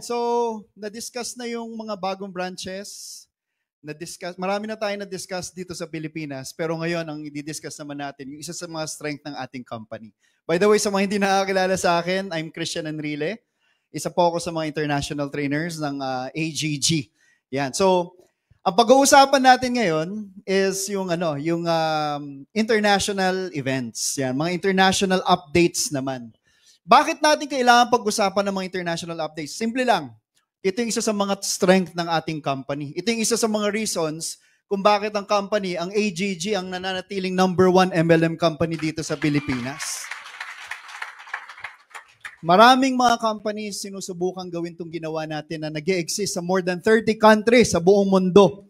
So, na-discuss na yung mga bagong branches. Marami na tayo na-discuss dito sa Pilipinas. Pero ngayon, ang i-discuss naman natin, yung isa sa mga strength ng ating company. By the way, sa mga hindi nakakilala sa akin, I'm Christian Enrile. Isa po ako sa mga international trainers ng AGG. Yan. So, ang pag-uusapan natin ngayon is yung international events. Yan, mga international updates naman. Bakit natin kailangan pag-usapan ng mga international updates? Simple lang. Ito yung isa sa mga strength ng ating company. Ito yung isa sa mga reasons kung bakit ang company, ang AGG, ang nananatiling #1 MLM company dito sa Pilipinas. Maraming mga companies sinusubukan gawin itong ginawa natin na nag-e-exist sa more than 30 countries sa buong mundo.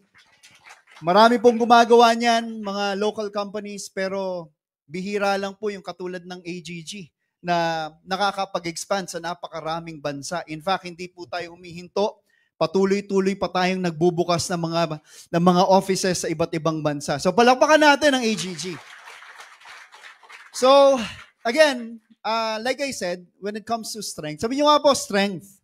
Marami pong gumagawa niyan, mga local companies, pero bihira lang po yung katulad ng AGG na nakakapag-expand sa napakaraming bansa. In fact, hindi po tayo humihinto. Patuloy-tuloy pa tayong nagbubukas ng mga offices sa iba't ibang bansa. So, palakpakan natin ang AGG. So, again, like I said, when it comes to strength, sabi niyo nga po, strength.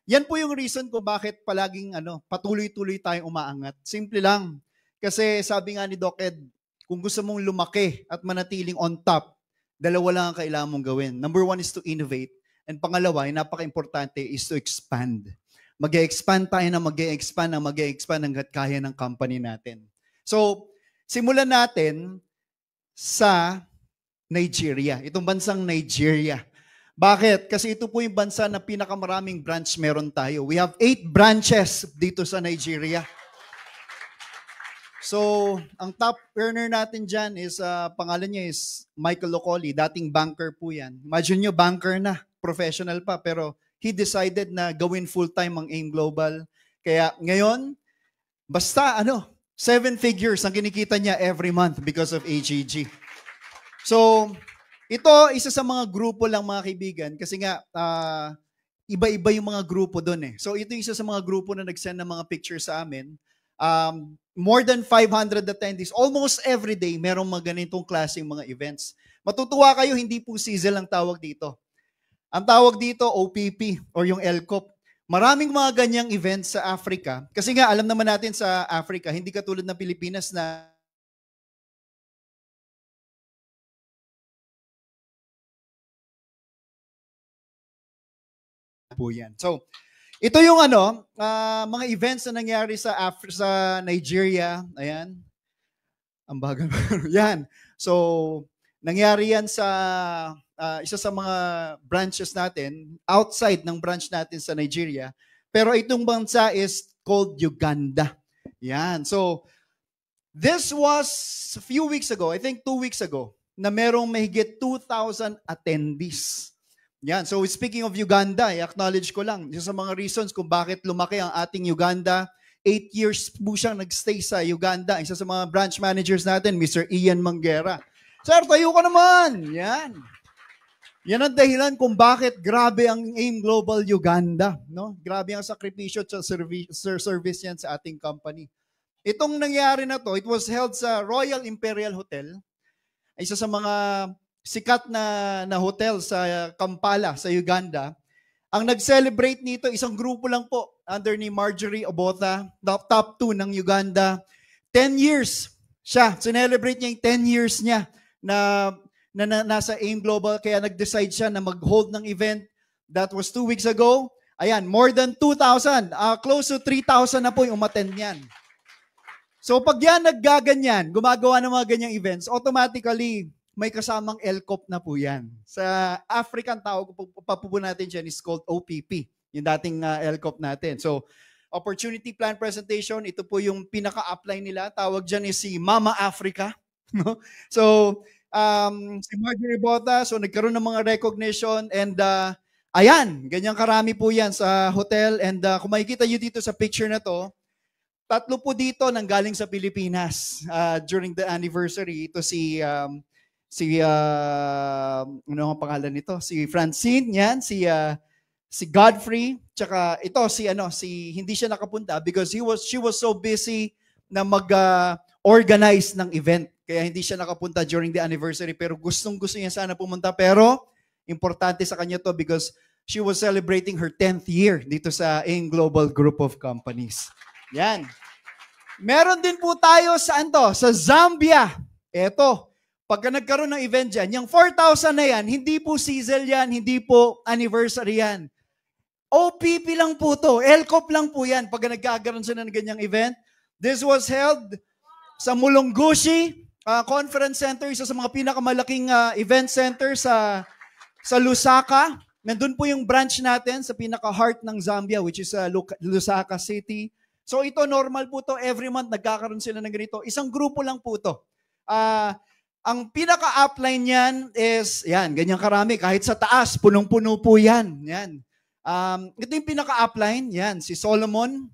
Yan po yung reason kung bakit palaging patuloy-tuloy tayong umaangat. Simple lang. Kasi sabi nga ni Doc Ed, kung gusto mong lumaki at manatiling on top, dalawa lang ang kailangan mong gawin. Number 1 is to innovate. And pangalawa, yung napaka-importante is to expand. Mag-e-expand tayo na mag-e-expand hanggat kaya ng company natin. So, simulan natin sa Nigeria. Itong bansang Nigeria. Bakit? Kasi ito po yung bansa na pinakamaraming branch meron tayo. We have 8 branches dito sa Nigeria. So, ang top earner natin dyan is, pangalan niya is Michael Locoli, dating banker po yan. Imagine nyo, banker na, professional pa, pero he decided na gawin full-time ang AIM Global. Kaya ngayon, basta 7 figures ang kinikita niya every month because of AGG. So, ito, isa sa mga grupo lang mga kaibigan, kasi nga, iba-iba yung mga grupo doon eh. So, ito yung isa sa mga grupo na nag-send ng mga pictures sa amin. More than 500 attendees. Almost every day, merong mga ganitong klaseng mga events. Matutuwa kayo, hindi po sizzle ang tawag dito. Ang tawag dito, OPP, or yung LCOP. Maraming mga ganyang events sa Africa. Kasi nga, alam naman natin sa Africa, hindi katulad ng Pilipinas na po yan. So, ito yung mga events na nangyari sa Nigeria. Ayan. Ang bagal. Yan. So, nangyari yan sa isa sa mga branches natin, outside ng branch natin sa Nigeria. Pero itong bansa is called Uganda. Yan. So, this was a few weeks ago, I think 2 weeks ago, na merong mahigit 2,000 attendees. Yan. So speaking of Uganda, i-acknowledge ko lang, isa sa mga reasons kung bakit lumaki ang ating Uganda. 8 years po siyang nagstay sa Uganda. Isa sa mga branch managers natin, Mr. Ian Manguera. Sir, tayo ka naman. Yan. Yan ang dahilan kung bakit grabe ang AIM Global Uganda. No? Grabe ang sakripisyo at service yan sa ating company. Itong nangyari na to, it was held sa Royal Imperial Hotel. Isa sa mga sikat na hotel sa Kampala, sa Uganda. Ang nag-celebrate nito, isang grupo lang po, under ni Marjorie Obote, top 2 ng Uganda. 10 years siya. Celebrate niya yung 10 years niya na nasa AIM Global, kaya nag-decide siya na mag-hold ng event. That was 2 weeks ago. Ayan, more than 2,000. Close to 3,000 na po yung umattend niyan. So pag yan naggaganyan, gumagawa ng mga ganyang events, automatically, may kasamang LCOP na po yan. Sa African tawag po natin dyan is called OPP, yung dating LCOP natin. So, Opportunity Plan Presentation, ito po yung pinaka-apply nila. Tawag dyan is si Mama Africa. So, si Marjorie Obote, so nagkaroon ng mga recognition and ayan, ganyang karami po yan sa hotel. And kung makikita nyo dito sa picture na to, 3 po dito nanggaling sa Pilipinas during the anniversary. Ito si ano ang pangalan nito? Si Francine, yan, si Godfrey, tsaka ito si hindi siya nakapunta because she was so busy na mag-organize ng event. Kaya hindi siya nakapunta during the anniversary, pero gustong-gusto niya sana pumunta, pero importante sa kanya to because she was celebrating her 10th year dito sa AIM Global Group of Companies. Yan. Meron din po tayo saan to? Sa Zambia. Eto, pagka nagkaroon ng event dyan, yung 4,000 na yan, hindi po sizzle yan, hindi po anniversary yan. OPP lang po to. LCOP lang po yan pagka nagkakaroon sila ng ganyang event. This was held sa Mulungushi Conference Center, isa sa mga pinakamalaking event center sa Lusaka. Nandun po yung branch natin sa pinaka-heart ng Zambia, which is Lusaka City. So ito, normal po to. Every month, nagkakaroon sila ng ganito. Isang grupo lang po to. Ang pinaka-upline niyan is, yan, ganyan karami. Kahit sa taas, punong-puno po yan. Yan. Ito yung pinaka-upline. Yan, si Solomon,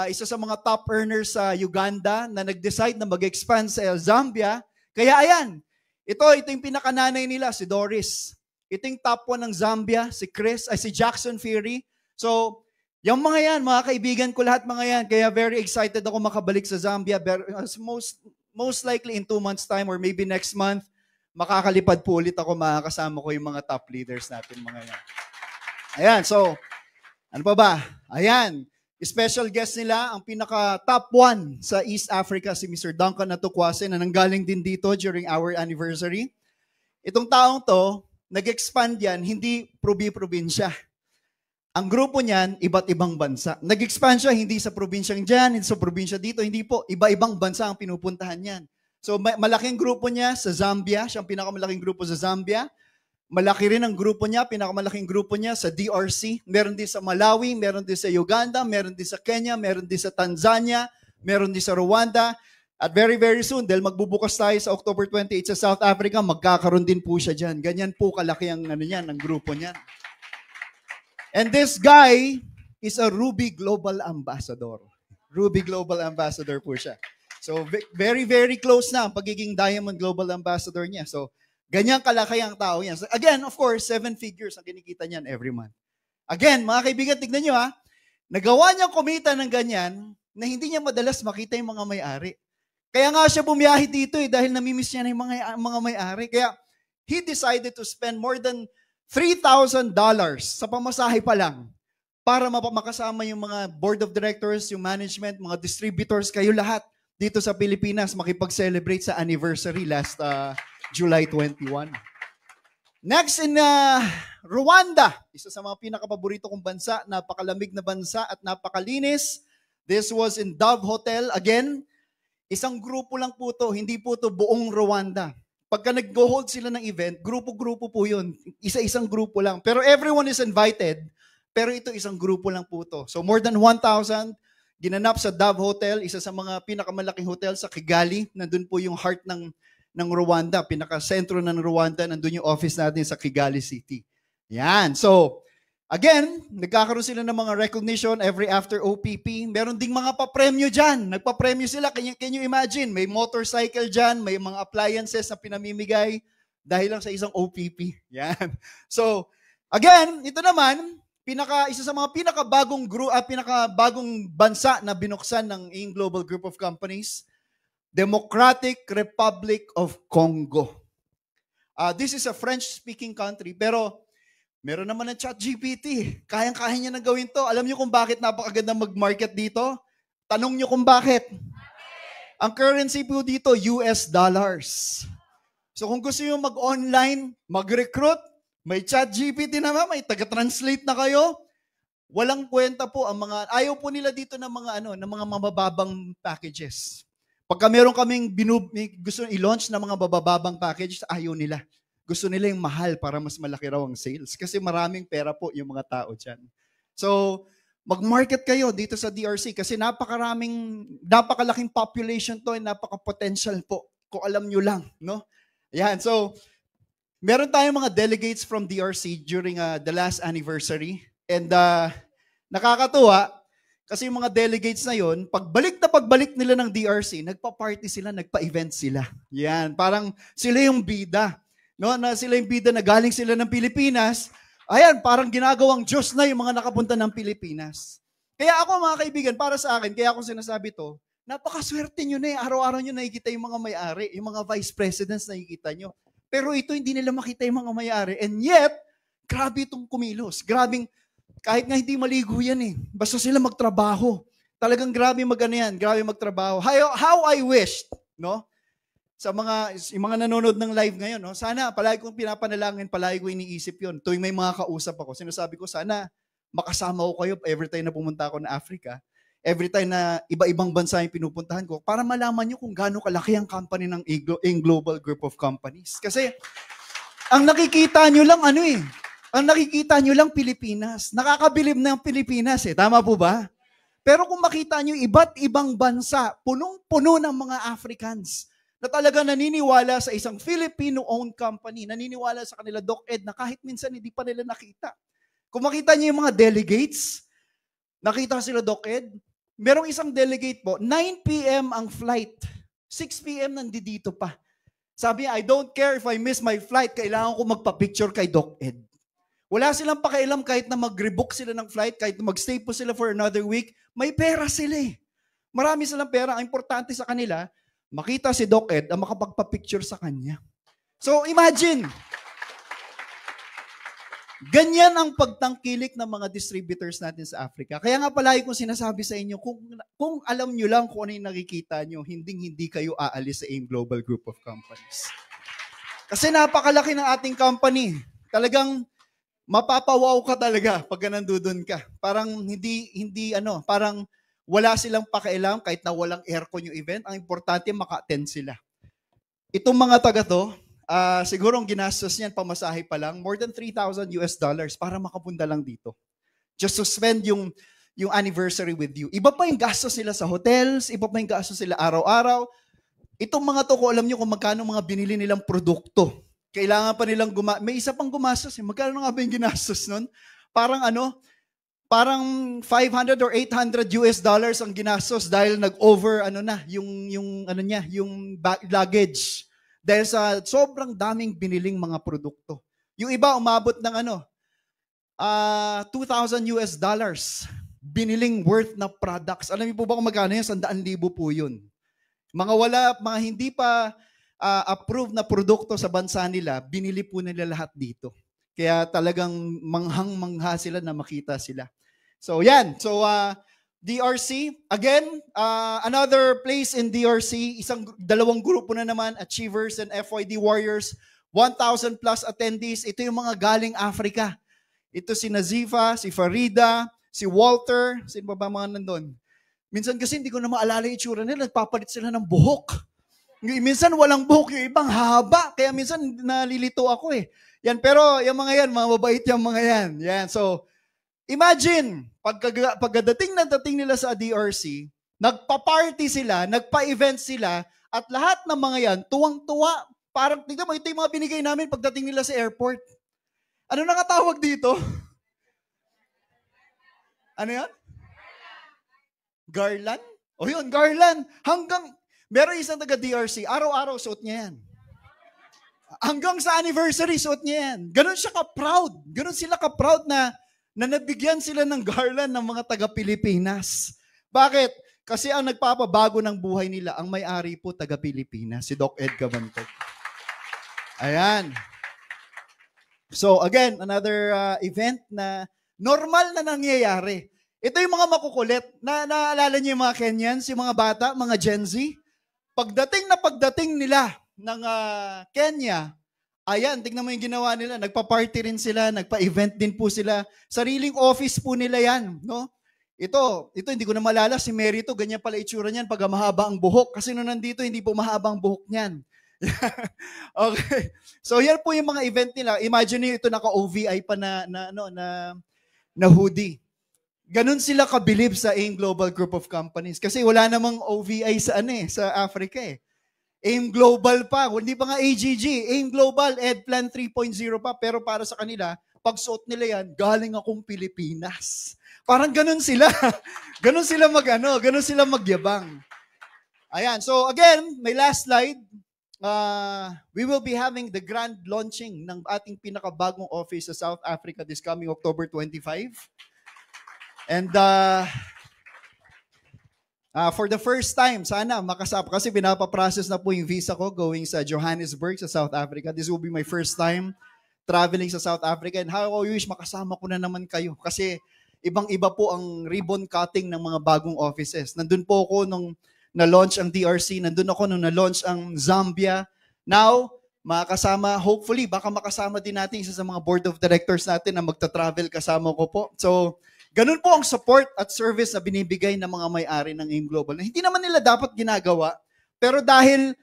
isa sa mga top earners sa Uganda na nag-decide na mag-expand sa Zambia. Kaya ayan, ito yung pinaka-nanay nila, si Doris. Ito yung top 1 ng Zambia, si Jackson Fury. So, yung mga yan, mga kaibigan ko lahat mga yan. Kaya very excited ako makabalik sa Zambia. Most likely in 2 months time or maybe next month, makakalipad po ulit ako, makakasama ko yung mga top leaders natin mga yan. Ayan, so, ano pa ba? Ayan, special guest nila, ang pinaka top 1 sa East Africa, si Mr. Duncan Natukwase, na nanggaling din dito during our anniversary. Itong taong to, nag-expand yan, hindi probi-probinsya. Ang grupo niyan, iba't ibang bansa. Nag-expand siya, hindi sa probinsyang dyan, hindi sa probinsya dito, hindi po. Iba-ibang bansa ang pinupuntahan niyan. So, malaking grupo niya sa Zambia, siyang pinakamalaking grupo sa Zambia. Malaki rin ang grupo niya, pinakamalaking grupo niya sa DRC. Meron din sa Malawi, meron din sa Uganda, meron din sa Kenya, meron din sa Tanzania, meron din sa Rwanda. At very, very soon, dahil magbubukas tayo sa October 28 sa South Africa, magkakaroon din po siya dyan. Ganyan po kalaki ang, ang grupo niya. And this guy is a Ruby Global Ambassador. Ruby Global Ambassador po siya. So, very, very close na ang pagiging Diamond Global Ambassador niya. So, ganyan kalaki ang tao yan. So, again, of course, 7 figures ang kinikita niyan every month. Again, mga kaibigan, tignan nyo ha, nagawa niyang kumita ng ganyan na hindi niya madalas makita yung mga may-ari. Kaya nga siya bumiyahe dito dahil namimiss niya na yung mga may-ari. Kaya, he decided to spend more than $3,000 sa pamasahe pa lang para makasama yung mga board of directors, yung management, mga distributors, kayo lahat dito sa Pilipinas makipag-celebrate sa anniversary last July 21. Next in Rwanda, isa sa mga pinakapaborito kong bansa, napakalamig na bansa at napakalinis. This was in Dove Hotel. Again, isang grupo lang po to, hindi po to buong Rwanda. Pagka nag-hold sila ng event, grupo-grupo po yun. Isa-isang grupo lang. Pero everyone is invited, pero ito isang grupo lang po to. So more than 1,000 ginanap sa Dove Hotel, isa sa mga pinakamalaking hotel sa Kigali. Nandun po yung heart ng Rwanda, pinaka-sentro ng Rwanda, nandun yung office natin sa Kigali City. Yan. So, again, nagkakaroon sila ng mga recognition every after OPP. Meron ding mga papremyo dyan. Nagpapremyo sila. Can you imagine? May motorcycle dyan, may mga appliances na pinamimigay dahil lang sa isang OPP. Yan. So, again, ito naman, isa sa mga pinakabagong bansa na binuksan ng AIM Global Group of Companies, Democratic Republic of Congo. This is a French-speaking country, pero meron naman ng ChatGPT. Kayang-kaya niya na gawin to. Alam niyo kung bakit napakaganda mag-market dito? Tanong niyo kung bakit. Ang currency po dito, US dollars. So kung gusto niyo mag-online, mag-recruit, may ChatGPT naman, may taga-translate na kayo. Walang kwenta po ang ayaw po nila dito ng mga mabababang packages. Pagka meron kaming gusto i-launch na mga babababang package, ayaw nila. Gusto nila yung mahal para mas malaki raw ang sales. Kasi maraming pera po yung mga tao dyan. So, mag-market kayo dito sa DRC kasi napakalaking population to and napaka-potential po kung alam nyo lang. No? Yan. So, meron tayong mga delegates from DRC during the last anniversary. And nakakatuwa, kasi yung mga delegates na yon, pagbalik nila ng DRC, nagpa-party sila, nagpa-event sila. Yan, parang sila yung bida. No, na sila yung bida na galing sila ng Pilipinas. Ayan, parang ginagawang Diyos na yung mga nakapunta ng Pilipinas. Kaya ako mga kaibigan, para sa akin, kaya ako sinasabi to, napakaswerte nyo na araw-araw nyo nakikita yung mga may-ari, yung mga vice presidents nakikita nyo. Pero ito, hindi nila makita yung mga may-ari. And yet, Grabe itong kumilos. Grabing, kahit nga hindi maligo yan eh. Basta sila magtrabaho. Talagang grabe magano yan. Grabe magtrabaho. How I wished, no? Sa yung mga nanonood ng live ngayon, no? Sana, palagi kong pinapanalangin, palagi ko iniisip yon. Tuwing may mga kausap ako, sinasabi ko, sana makasama ko kayo every time na pumunta ako na Africa. Every time na iba-ibang bansa yung pinupuntahan ko, para malaman nyo kung gaano kalaki ang company ng Global Group of Companies. Kasi, ang nakikita nyo lang ang nakikita nyo lang Pilipinas. Nakakabilib na ang Pilipinas eh. Tama po ba? Pero kung makita nyo iba't ibang bansa, punong-puno ng mga Africans na talaga naniniwala sa isang Filipino-owned company, naniniwala sa kanila, Doc Ed, na kahit minsan hindi pa nila nakita. Kung makita nyo yung mga delegates, nakita sila, Doc Ed, merong isang delegate po, 9 p.m. ang flight, 6 p.m. nandito pa. Sabi niya, I don't care if I miss my flight, kailangan ko magpa-picture kay Doc Ed. Wala silang pakialam kahit na mag-rebook sila ng flight, kahit na mag-stay po sila for another week, may pera sila eh. Marami silang pera. Ang importante sa kanila, makita si Doc Ed ang makapagpa-picture sa kanya. So imagine, ganyan ang pagtangkilik ng mga distributors natin sa Africa. Kaya nga palagi kong sinasabi sa inyo, kung alam nyo lang kung ano yung nakikita nyo, hindi kayo aalis sa AIM Global Group of Companies. Kasi napakalaki ng ating company. Talagang mapapawaw ka talaga pag nandudun ka. Parang parang wala silang pakialam kahit na walang aircon yung event. Ang importante, maka-attend sila. Itong mga taga to, siguro ang ginastos niyan, pamasahe pa lang, more than $3,000 para makapunta lang dito. Just to spend yung anniversary with you. Iba pa yung gastos nila sa hotels, iba pa yung gastos nila araw-araw. Itong mga to, kung alam nyo kung magkano mga binili nilang produkto. Kailangan pa nilang may isa pang gumastos. Magkano nga ba yung ginastos nun? Parang parang $500 or $800 ang ginastos dahil nag-over yung luggage. Dahil sa sobrang daming biniling mga produkto. Yung iba umabot ng $2,000 biniling worth na products. Alam niyo po ba kung magkano yun? 100,000 po yun. Mga hindi pa approved na produkto sa bansa nila, binili po nila lahat dito. Kaya talagang manghang-mangha sila na makita sila. So yan. So DRC, again, another place in DRC, dalawang grupo na naman, Achievers and FYD Warriors, 1,000 plus attendees. Ito yung mga galing Africa. Ito si Nazifa, si Farida, si Walter, sino pa ba mga nandun? Minsan kasi hindi ko na maalala yung itsura nila, nagpapalit sila ng buhok. Minsan walang buhok, yung ibang haba. Kaya minsan nalilito ako eh. Yan, pero yung mga yan, mababait yung mga yan. Yan, so, imagine, pagdating nila sa DRC, nagpa-party sila, nagpa-event sila, at lahat ng mga yan, tuwang-tuwa. Parang, tignan mo, ito yung mga binigay namin pagdating nila sa airport. Ano na nga tawag dito? Ano yan? Garland? O yun, garland. Meron isang taga-DRC, araw-araw suot niya yan. Hanggang sa anniversary, suot niya yan. Ganon siya ka-proud. Ganon sila ka-proud na nabigyan sila ng garland ng mga taga-Pilipinas. Bakit? Kasi ang nagpapabago ng buhay nila, ang may-ari po taga-Pilipinas, si Doc Ed Cabantog. Ayan. So again, another event na normal na nangyayari. Ito yung mga makukulit. Naalala niyo yung mga Kenyans, yung mga bata, mga Gen Z? Pagdating nila ng Kenya, ayan, tingnan mo yung ginawa nila. Nagpa-party rin sila, nagpa-event din po sila. Sariling office po nila yan, no? Ito hindi ko na malala, si Mary to, ganyan pala itsura niyan pag mahaba ang buhok. Kasi nung nandito, hindi po mahaba ang buhok niyan. Okay. So, yan po yung mga event nila. Imagine niyo ito naka-OVI pa na hoodie. Ganun sila kabilib sa AIM Global Group of Companies. Kasi wala namang OVI sa Africa eh. AIM Global pa. Hindi pa nga AGG. AIM Global, EdPlan 3.0 pa. Pero para sa kanila, pag suot nila yan, galing akong Pilipinas. Parang ganun sila. Ganun sila magyabang. Ayan. So again, my last slide. We will be having the grand launching ng ating pinakabagong office sa South Africa this coming October 25. And for the first time, sana makasap kasi pinapaprocess na po yung visa ko going sa Johannesburg sa South Africa. This will be my first time traveling sa South Africa. And how I wish makasama ko na naman kayo. Kasi ibang-iba po ang ribbon cutting ng mga bagong offices. Nandun po ako nung na-launch ang DRC. Nandun ako nung na-launch ang Zambia. Now, makasama, hopefully, baka makasama din natin isa sa mga board of directors natin na magta-travel kasama ko po. So, ganun po ang support at service na binibigay ng mga may-ari ng AIM Global. Na hindi naman nila dapat ginagawa, pero dahil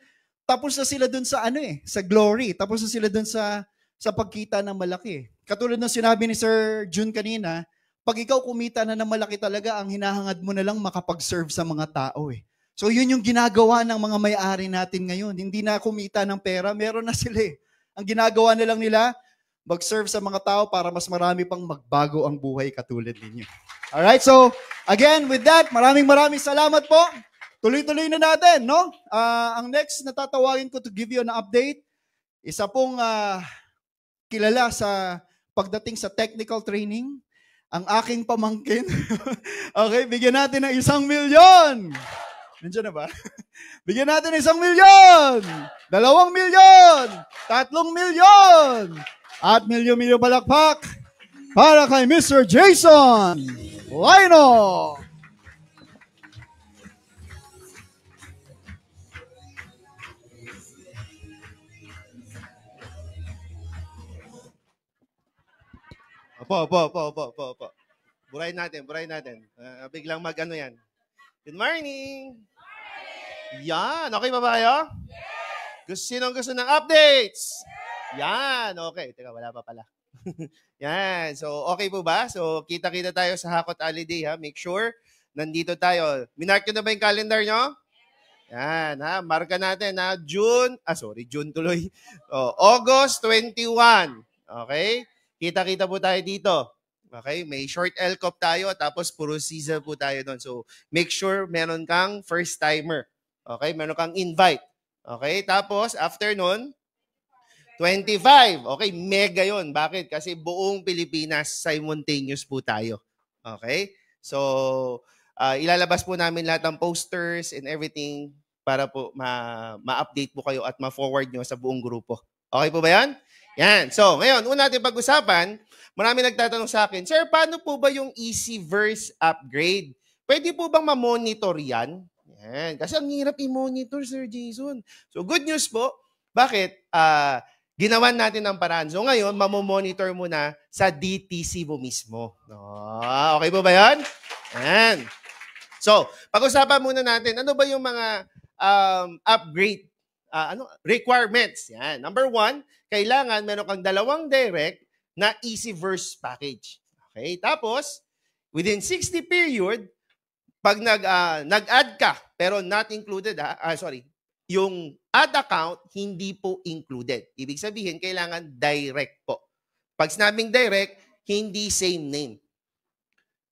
tapos na sila dun sa sa glory, tapos na sila dun sa pagkita ng malaki. Katulad ng sinabi ni Sir June kanina, pag ikaw kumita na ng malaki talaga, ang hinahangad mo na lang makapag-serve sa mga tao eh. So yun yung ginagawa ng mga may-ari natin ngayon. Hindi na kumita ng pera, meron na sila eh. Ang ginagawa na lang nila, mag-serve sa mga tao para mas marami pang magbago ang buhay katulad ninyo. Alright, so again, with that, maraming salamat po. Tuloy-tuloy na natin, no? Ang next na tatawagin ko to give you an update, isa pong kilala sa pagdating sa technical training, ang aking pamangkin. Okay, bigyan natin ng 1 milyon. Nandiyan na ba? Bigyan natin ng 1 milyon, 2 milyon, 3 milyon, at milyon-milyon palakpak para kay Mr. Jason Lino. Opo. Burahin natin. Biglang mag-ano yan. Good morning! Yan, okay ba kayo? Sinong gusto ng updates? Yan, okay. Teka, wala pa pala. Yan, so okay po ba? So kita-kita tayo sa Hakot Holiday ha. Make sure, nandito tayo. Minark nyo na ba yung calendar nyo? Yan ha, marka natin ha. June tuloy. August 21. Okay? Kita-kita po tayo dito. Okay, may short LCOP tayo tapos puro season po tayo doon. So, make sure meron kang first timer. Okay, meron kang invite. Okay, tapos after nun, 25. Okay, mega yon. Bakit? Kasi buong Pilipinas simultaneous po tayo. Okay? So, ilalabas po namin lahat ng posters and everything para po ma-update po kayo at ma-forward nyo sa buong grupo. Okay po ba yan? Yan. So, ngayon, una natin pag-usapan, marami nagtatanong sa akin, Sir, paano po ba yung EasyVerse upgrade? Pwede po bang ma-monitor yan? Yan. Kasi ang hirap i-monitor, Sir Jason. So, good news po. Bakit? Ginawan natin ng paraan. So, ngayon, mamomonitor mo na sa DTC mo mismo. Okay po ba yan? Yan. So, pag-usapan muna natin, ano ba yung mga upgrade requirements? Yan. Number 1, kailangan meron kang 2 direct na EasyVerse package. Okay? Tapos, within 60 period, pag nag-add ka, pero not included, yung add account, hindi po included. Ibig sabihin, kailangan direct po. Pag sinabing direct, hindi same name.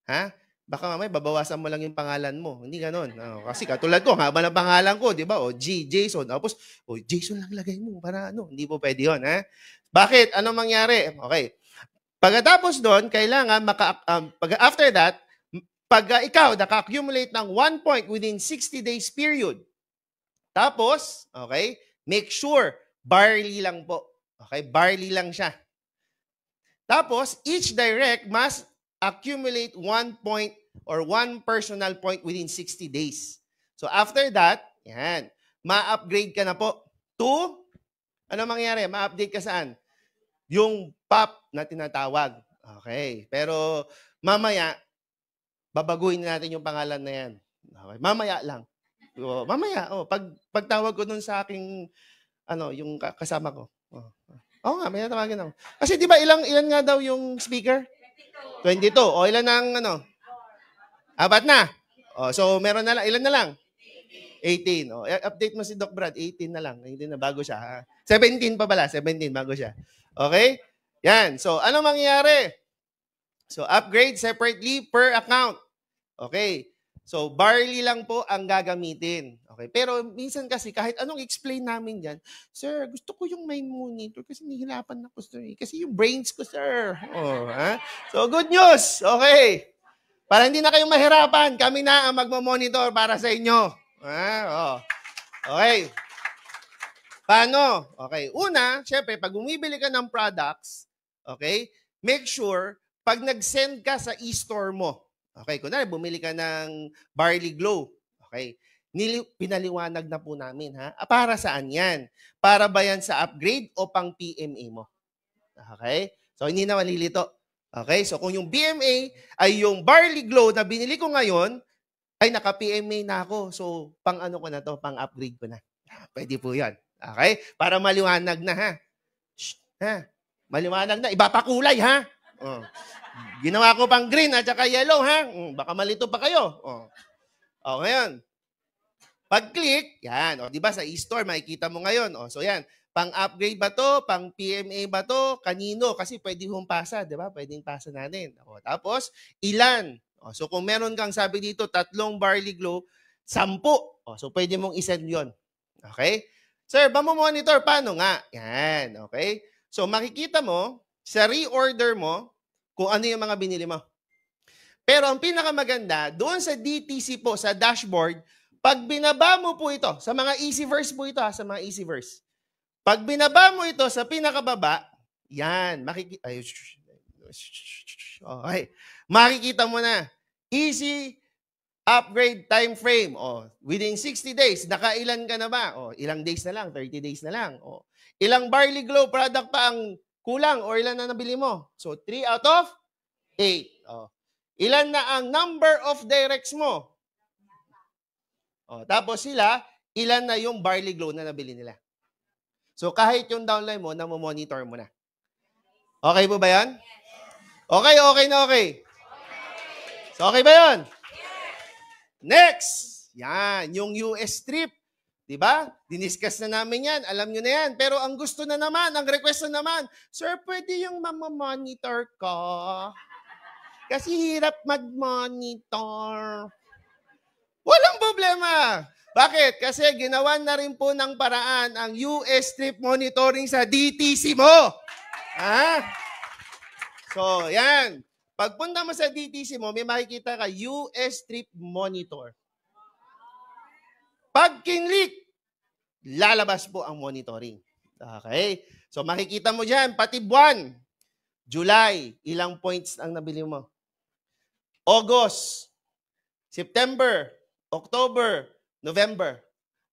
Ha? Baka mamaya, babawasan mo lang yung pangalan mo. Hindi ganon. Kasi katulad ko, haba ng pangalan ko, di ba? Jason. Tapos, Jason lang lagay mo. Para Hindi po pwede yun. Ha? Bakit? Anong mangyari? Okay. Pagkatapos doon, kailangan after that, pag ikaw naka-accumulate ng 1 point within 60 days period, tapos, okay, make sure, barley lang po. Okay, barley lang siya. Tapos, each direct must accumulate 1 point or 1 personal point within 60 days. So, after that, yan, ma-upgrade ka na po to, ano mangyari? Ma-update ka saan? Yung POP na tinatawag. Okay. Pero, mamaya, babaguhin natin yung pangalan na yan. Okay. Mamaya lang. Pagtawag ko dun sa aking, yung kasama ko. Oo nga, may natawagin ako. Kasi di ba ilan nga daw yung speaker? 22. O ilan ang 4 na. So meron na lang, ilan na lang? 18. Update mo si Doc Brad, 18 na lang. Hindi na bago siya. Ha? 17 pa pala, 17 bago siya. Okay? Yan. So ano mangyayari? So upgrade separately per account. Okay. So barley lang po ang gagamitin. Okay. Pero minsan kasi kahit anong explain namin diyan, Sir, gusto ko yung main monitor kasi nahihirapan ako, sir. Kasi yung brains ko, sir. Ha? So good news. Okay. Para hindi na kayo mahirapan, kami na ang magmo-monitor para sa inyo. Okay. Paano? Okay. Una, syempre, pag bumibili ka ng products, okay, make sure, pag nag-send ka sa e-store mo, okay, kunwari, bumili ka ng Barley Glow, okay, pinaliwanag na po namin, ha? Para saan yan? Para ba yan sa upgrade o pang PMA mo? Okay? So, hindi na malilito. Okay? So, kung yung BMA ay yung Barley Glow na binili ko ngayon, ay naka-PMA na ako. So, pang ano ko na to, pang upgrade ko na. Pwede po yan. Okay? Para maliwanag na, ha? Shh, ha? Maliwanag na. Iba pa kulay, ha? Oh. Ginawa ko pang green at saka yellow, ha? Baka malito pa kayo. Oh, ngayon. Pag-click, yan. O, di ba sa e-store, makikita mo ngayon. O, so, yan. Pang-upgrade ba to? Pang-PMA ba to? Kanino? Kasi pwede hong pasa, di ba? Pwedeng pasa natin. O, tapos, ilan? O, so, kung meron kang sabi dito, 3 Barley Glow, 10. O, so, pwede mong isend yon. Okay? Sir, monitor paano nga? Yan, okay? So, makikita mo, sa reorder mo, kung ano yung mga binili mo. Pero ang pinakamaganda, doon sa DTC po, sa dashboard, pag binaba mo po ito, sa mga Easyverse po ito, sa mga Easyverse. Pag binaba mo ito sa pinakababa, yan, okay. Makikita mo na, easy upgrade time frame. O, within 60 days, nakailan ka na ba? O, ilang days na lang, 30 days na lang. O, ilang Barley Glow product pa ang kulang o ilan na nabili mo? So, 3 out of 8. O, ilan na ang number of directs mo? O, tapos sila, ilan na yung Barley Glow na nabili nila? So, kahit yung downline mo, namomonitor mo na. Okay po ba yan? Okay, okay na okay. So, okay ba yan? Next, yan, yung US trip. Diba? Diniscuss na namin yan. Alam nyo na yan. Pero ang gusto na naman, ang request na naman, Sir, pwede yung mamamonitor ko? Kasi hirap mag-monitor. Walang problema. Bakit? Kasi ginawan na rin po ng paraan ang US trip monitoring sa DTC mo. Ha? So, yan. Pagpunta mo sa DTC mo, may makikita ka US trip monitor. Pag kinlik, lalabas po ang monitoring. Okay? So, makikita mo dyan, pati buwan. July, ilang points ang nabili mo? August, September, October, November.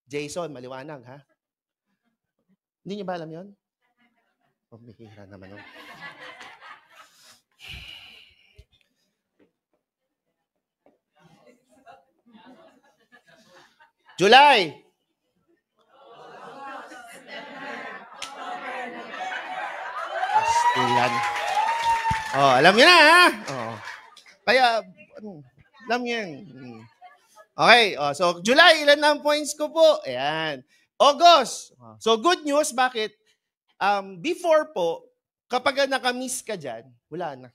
Jason, maliwanag, ha? Hindi niyo ba alam yun? Pumihira naman. July. Pastilan. Oh, alam niyo na, ha? Oh. Kaya, alam niyo yan. Okay, so July, ilan na ang points ko po? Ayan. August. So good news, bakit? Before po, kapag nakamiss ka dyan, wala na.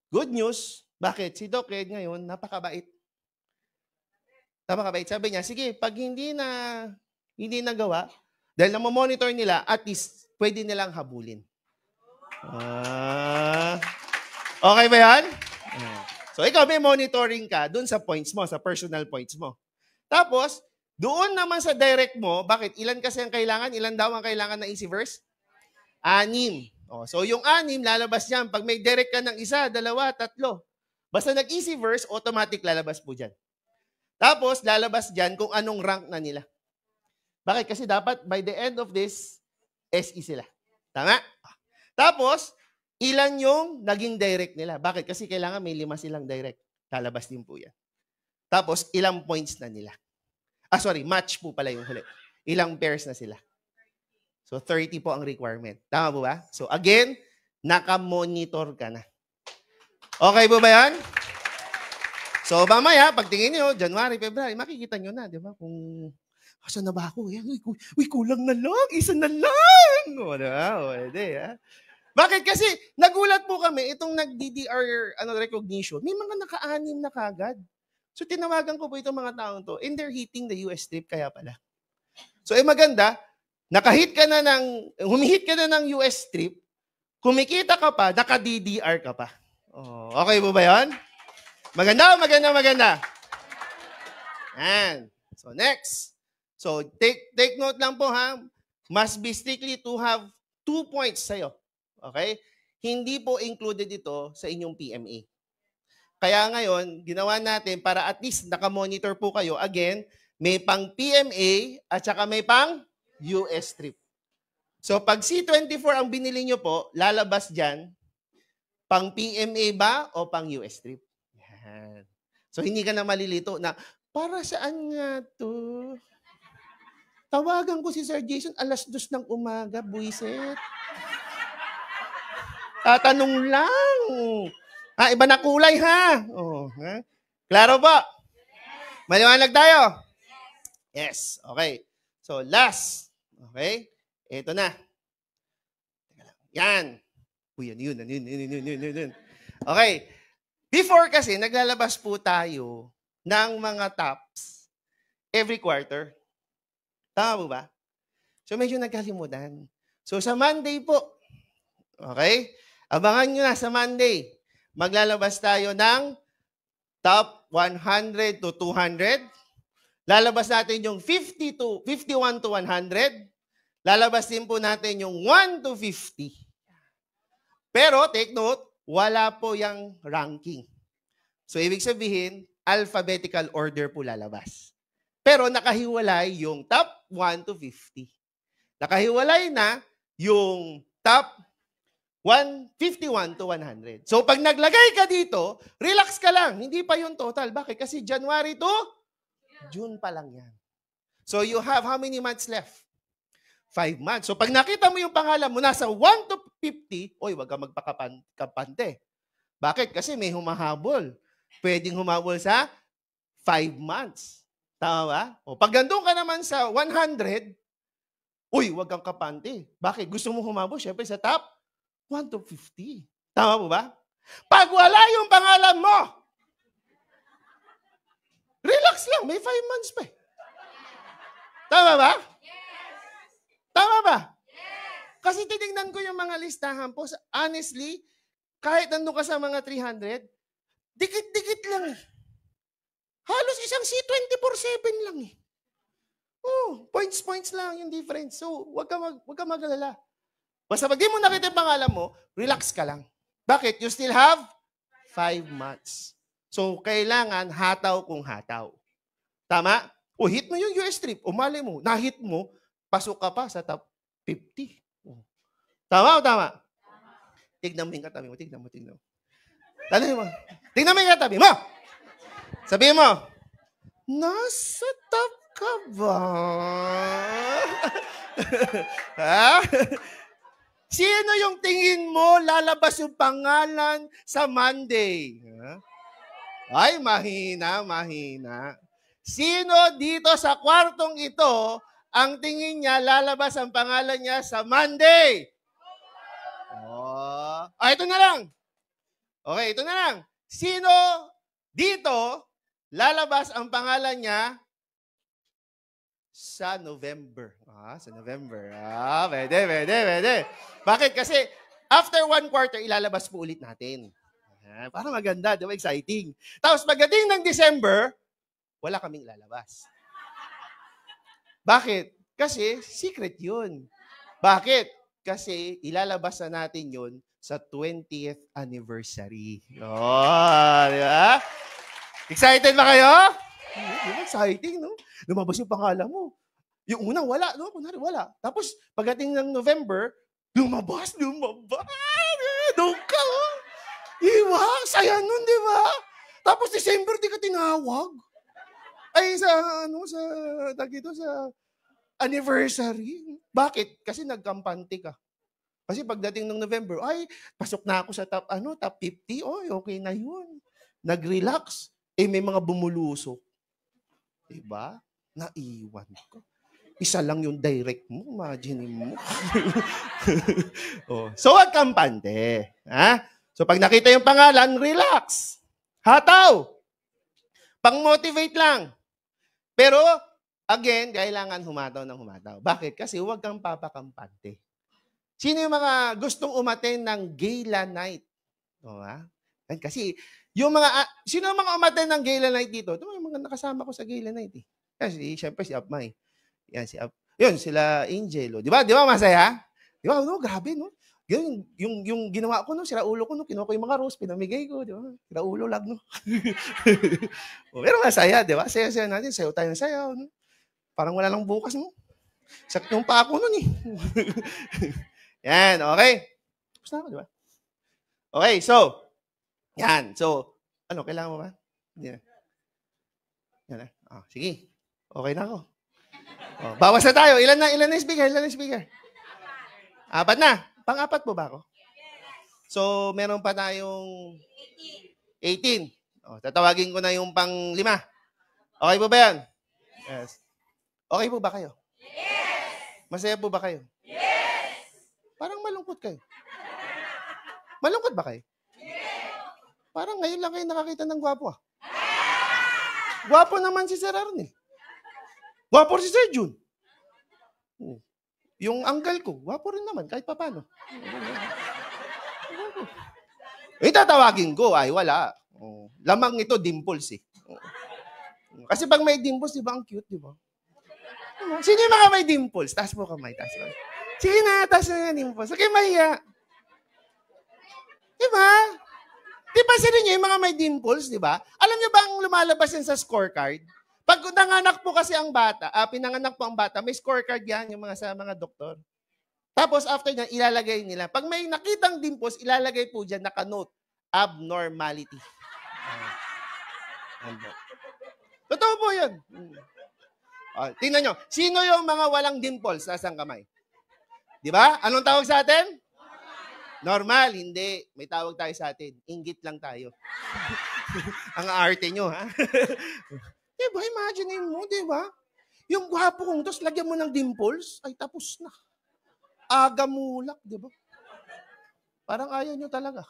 Good news, bakit? Si Doc Ed ngayon, napakabait. Napakabait. Sabi niya, sige, pag hindi nagawa, dahil namomonitor nila, at least, pwede nilang habulin. Okay ba yan? So, ikaw may monitoring ka dun sa points mo, sa personal points mo. Tapos, doon naman sa direct mo, bakit? Ilan kasi ang kailangan? Ilan daw ang kailangan ng Easyverse? 6. So, yung 6, lalabas yan. Pag may direct ka ng 1, 2, 3. Basta nag-Easyverse, automatic lalabas po dyan. Tapos, lalabas dyan kung anong rank na nila. Bakit? Kasi dapat, by the end of this, SE sila. Tama? Tapos, ilan yung naging direct nila? Bakit? Kasi kailangan may 5 silang direct. Lalabas din po yan. Tapos, ilang points na nila? Match po pala yung huli. Ilang pairs na sila? So, 30 po ang requirement. Tama po ba? So, again, nakamonitor ka na. Okay po ba yan? So, mamaya, pagtingin nyo, January, February, makikita nyo na, di ba? Kung, asan na ba ako? Uy, kulang na lang. Isa na lang. O, diba? O, edi, ha? Bakit? Kasi, nagulat po kami, itong nag-DDR recognition, may mga naka-6 na kagad. So, tinawagan ko po itong mga taong to, and they're hitting the US trip, kaya pala. So, maganda, humihit ka na ng US trip, kumikita ka pa, naka-DDR ka pa. Oh, okay po ba yan? Maganda. And, so, next. So, take note lang po ha. Must be strictly to have 2 points sa'yo. Okay? Hindi po included ito sa inyong PMA. Kaya ngayon, ginawa natin para at least nakamonitor po kayo. Again, may pang PMA at saka may pang US trip. So, pag C24 ang binili nyo po, lalabas dyan, pang PMA ba o pang US trip? Yan. So, hindi ka na malilito na, para saan nga to? Tawagan ko si Sir Jason, 2:00 ng umaga, buisit. Tatanong lang. Iba na kulay, ha? Oh, ha? Klaro po? Maliwanag tayo? Yes. Okay. So, last. Okay? Ito na. Yan. Uy, yun. Okay. Before kasi, naglalabas po tayo ng mga tops every quarter. Tama po ba? So, medyo nagkalimutan. So, sa Monday po, okay? Abangan nyo na sa Monday. Maglalabas tayo ng top 100 to 200. Lalabas natin yung 51 to 100. Lalabas din po natin yung 1 to 50. Pero, take note, wala po yung ranking. So, ibig sabihin, alphabetical order po lalabas. Pero nakahiwalay yung top 1 to 50. Nakahiwalay na yung top 51 to 100. So pag naglagay ka dito, relax ka lang. Hindi pa yung total. Bakit? Kasi January to June pa lang yan. So you have how many months left? 5 months. So pag nakita mo yung pangalan mo nasa 1 to 50, oy, wag ka magpakapante. Bakit? Kasi may humahabol. Pwedeng humabol sa 5 months. Tama ba? O, pag gandun ka naman sa 100, uy, wag kang kapante. Bakit? Gusto mo humabol? Siyempre sa top 1 to 50. Tama po ba? Pag wala yung pangalan mo, relax lang. May 5 months pa. Tama ba? Yes. Tama ba? Yes. Kasi tinignan ko yung mga listahan po. Honestly, kahit nandun ka sa mga 300, dikit-dikit lang eh. Halos isang C24/7 lang eh. Oh, points lang yung difference. So, wag ka mag-alala. Basta pag di mo nakita yung pangalan mo, relax ka lang. Bakit? You still have 5 months. So, kailangan hataw kung hataw. Tama? O, hit mo yung US trip. O, mali mo, na-hit mo, pasok ka pa sa top 50. Oh. Tama o tama? Tignan mo yung katabi mo. Tignan mo. Tanong mo. Tignan mo yung katabi mo. Sabihin mo, nasa top ka ba? Ha? Sino yung tingin mo lalabas yung pangalan sa Monday? Ha? Ay, mahina. Sino dito sa kwartong ito ang tingin niya lalabas ang pangalan niya sa Monday? Oh. Ito na lang. Okay, ito na lang. Sino dito lalabas ang pangalan niya sa November. Sa November. Pwede. Bakit? Kasi after 1 quarter, ilalabas po ulit natin. Para maganda, di ba? Exciting. Tapos pagdating ng December, wala kaming ilalabas. Bakit? Kasi secret yun. Bakit? Kasi ilalabas na natin yun sa 20th anniversary. Oh, di ba? Excited ba kayo? Exciting, no? Lumabas yung pangalan mo. Yung una, wala. No? Kunwari, wala. Tapos, pagdating ng November, lumabas. Doon ka, oh. Iwa, saya nun, di ba? Tapos, December, di ka tinawag. Ay, sa anniversary. Bakit? Kasi nagkampante ka. Kasi pagdating ng November, ay, pasok na ako sa top 50. Oy, okay na yun. Nag-relax. May mga bumulusok. Diba? Naiwan ko. Isa lang yung direct mo. Imagine mo. So, wag kampante. Ha? So, pag nakita yung pangalan, relax. Hataw. Pang-motivate lang. Pero, again, kailangan humataw ng humataw. Bakit? Kasi wag kang papakampante. Sino yung mga gustong umaten ng gala night? Kasi, sino ang mga umaten ng gala night dito? Ito yung mga nakasama ko sa gala night eh. Kasi, syempre si Apmay. Yan, yun, sila Angel. Di ba? Di ba masaya? Di ba? No, grabe, no? Yung ginawa ko, no, sira ulo ko, no, kinuha ko yung mga rose, pinamigay ko, di ba? Sira ulo lang, no? Pero masaya, di ba? Saya-saya natin, sayo tayo ng sayaw, no? Parang wala lang bukas, no? Sakit yung pa ako nun, eh. Yan, okay? Tapos na ako, di ba? Okay, so, yan. So, ano, kailangan mo ba? Hindi na. Yan na. Oh, sige. Okay na ako. Oh, bawas na tayo. Ilan na yung speaker? Ilan na yung speaker? 4 na. Pang-4 po ba ako? So, meron pa tayong 18. Oh, tatawagin ko na yung pang-5. Okay po ba yan? Yes. Okay po ba kayo? Yes! Masaya po ba kayo? Yes! Parang malungkot kayo. Malungkot ba kayo? Yes! Parang ngayon lang kayo nakakita ng gwapo. Gwapo naman si Sir Arnel. Gwapo si Sir Jun. Yung uncle ko, gwapo rin naman, kahit papano. Tatawagin ko, ay wala. Lamang ito, dimples eh. Kasi pag may dimples, di ba ang cute, di ba? Sino yung mga may dimples? Taas mo kamay, taas mo. Sige na, taas na yung dimples. Okay, mahiya. Di ba? Di ba sila niyo yung mga may dimples, di ba? Alam niyo ba ang lumalabas yan sa scorecard? Pag nanganak po kasi ang bata, pinanganak po ang bata, may scorecard yan yung sa mga doktor. Tapos after niyan, ilalagay nila. Pag may nakitang dimples, ilalagay po dyan, naka-note, abnormality. Totoo po yun. Tingnan nyo, sino yung mga walang dimples? Nasaan kamay? Di ba? Anong tawag sa atin? Normal, hindi. May tawag tayo sa atin. Inggit lang tayo. Ang arte nyo, ha? Diba, imagine mo, diba? Yung gwapo kong tos, lagyan mo ng dimples, ay tapos na. Aga mulak, diba? Parang ayaw nyo talaga.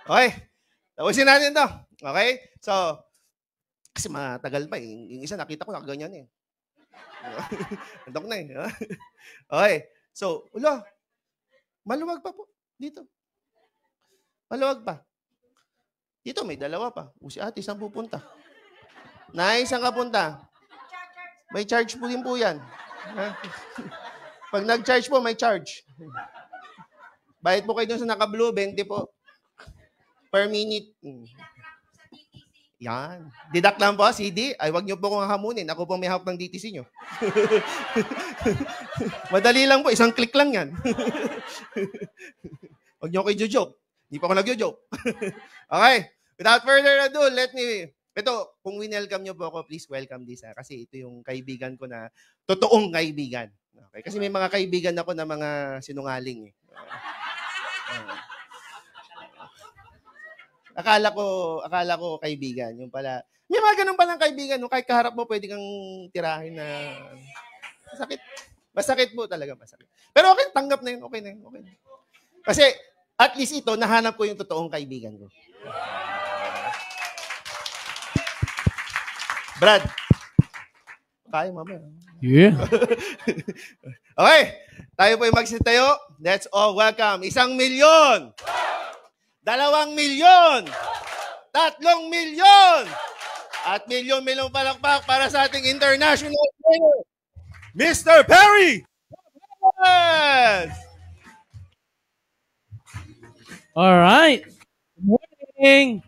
Okay, tapusin natin to. Okay? So, kasi matagal pa eh. Yung isa nakita ko nakaganyan eh. Andok na eh. Okay, so, maluwag pa po. Dito. Maluwag pa. Dito may 2 pa. Si ate, saan pupunta? Nay, saan ka punta? May charge po din po yan. Pag nag-charge po, may charge. Bayad po kayo dun sa naka-blue, 20 po. Per minute. Yan. Deduct lang po, CD. Ay, wag niyo po kong hamunin. Ako po may hawak ng DTC nyo. Madali lang po. Isang click lang yan. Wag niyo ako i-joke. Hindi pa ako nag-joke. Okay. Without further ado, ito, kung winelcome nyo po ako, please welcome this. Kasi ito yung kaibigan ko na totoong kaibigan. Okay? Kasi may mga kaibigan ako na mga sinungaling. Akala ko kaibigan. Yung pala, may mga ganun palang kaibigan. No? Kahit kaharap mo, pwede kang tirahin na masakit. Masakit po talaga, masakit. Pero okay, tanggap na yun. Okay na yun. Okay na. Kasi, at least ito, nahanap ko yung totoong kaibigan ko. Brad. Kaya mamaya. Yeah. Okay. Tayo po yung magsitayo. Let's all welcome 1 milyon. 2 milyon. 3 milyon. At milyon palakpak para sa ating international player, Mr. Perry. Yes. All right. Good morning.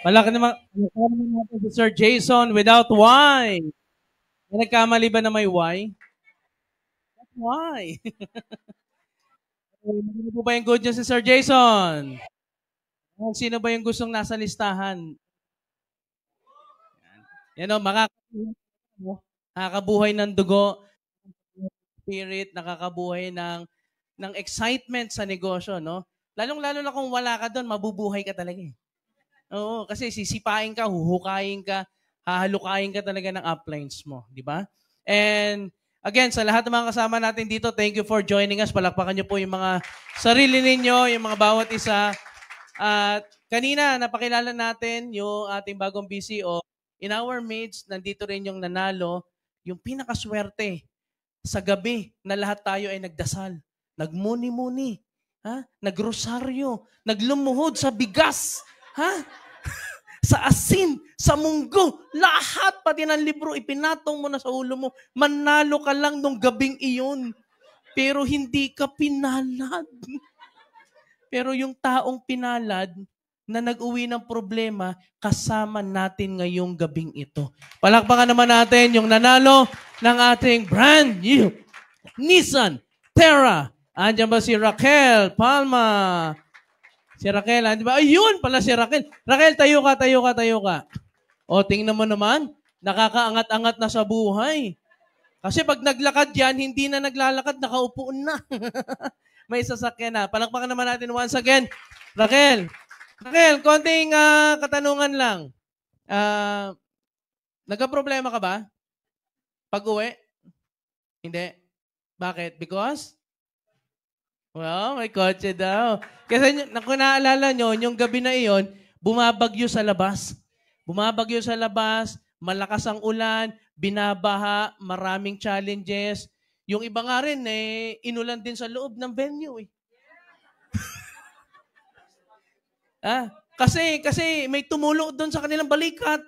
Malaki naman natin si Sir Jason without Y. May nagkamali ba na may Y? That's why. Ano po ba yung good news si Sir Jason? Sino ba yung gustong nasa listahan? Yan o, makakabuhay ng dugo, spirit, nakakabuhay ng excitement sa negosyo, no? Lalong-lalo na kung wala ka doon, mabubuhay ka talaga eh. Oo, kasi sisipain ka, huhukayin ka, hahalukayin ka talaga ng uplines mo, di ba? And again, sa lahat ng mga kasama natin dito, thank you for joining us. Palakpakan niyo po yung mga sarili ninyo, yung mga bawat isa. At kanina, napakilala natin yung ating bagong BCO. In our midst, nandito rin yung nanalo, yung pinakaswerte sa gabi na lahat tayo ay nagdasal. Nagmuni-muni, nagrosaryo, naglumuhod sa bigas. Ha? sa asin, sa munggo, lahat pati ng libro, ipinatong mo na sa ulo mo. Manalo ka lang nung gabing iyon. Pero hindi ka pinalad. Pero yung taong pinalad na nag-uwi ng problema, kasama natin ngayong gabing ito. Palakpakan naman natin yung nanalo ng ating brand new Nissan Terra. Andiyan ba si Raquel Palma? Si Raquel, andiyan ba? Ayun pala si Raquel. Raquel, tayo ka. O, tingnan mo naman, nakakaangat-angat na sa buhay. Kasi pag naglakad yan, hindi na naglalakad, nakaupo na. May sasakyan na. Palakpakan naman natin once again. Raquel, konting katanungan lang. Nagka-problema ka ba? Pag-uwi? Hindi. Bakit? Because? Well, may kotse daw. Kasi kung naalala nyo, yung gabi na iyon, bumabagyo sa labas. Malakas ang ulan, binabaha, maraming challenges. Yung iba nga rin, inulan din sa loob ng venue. Kasi may tumulo doon sa kanilang balikat.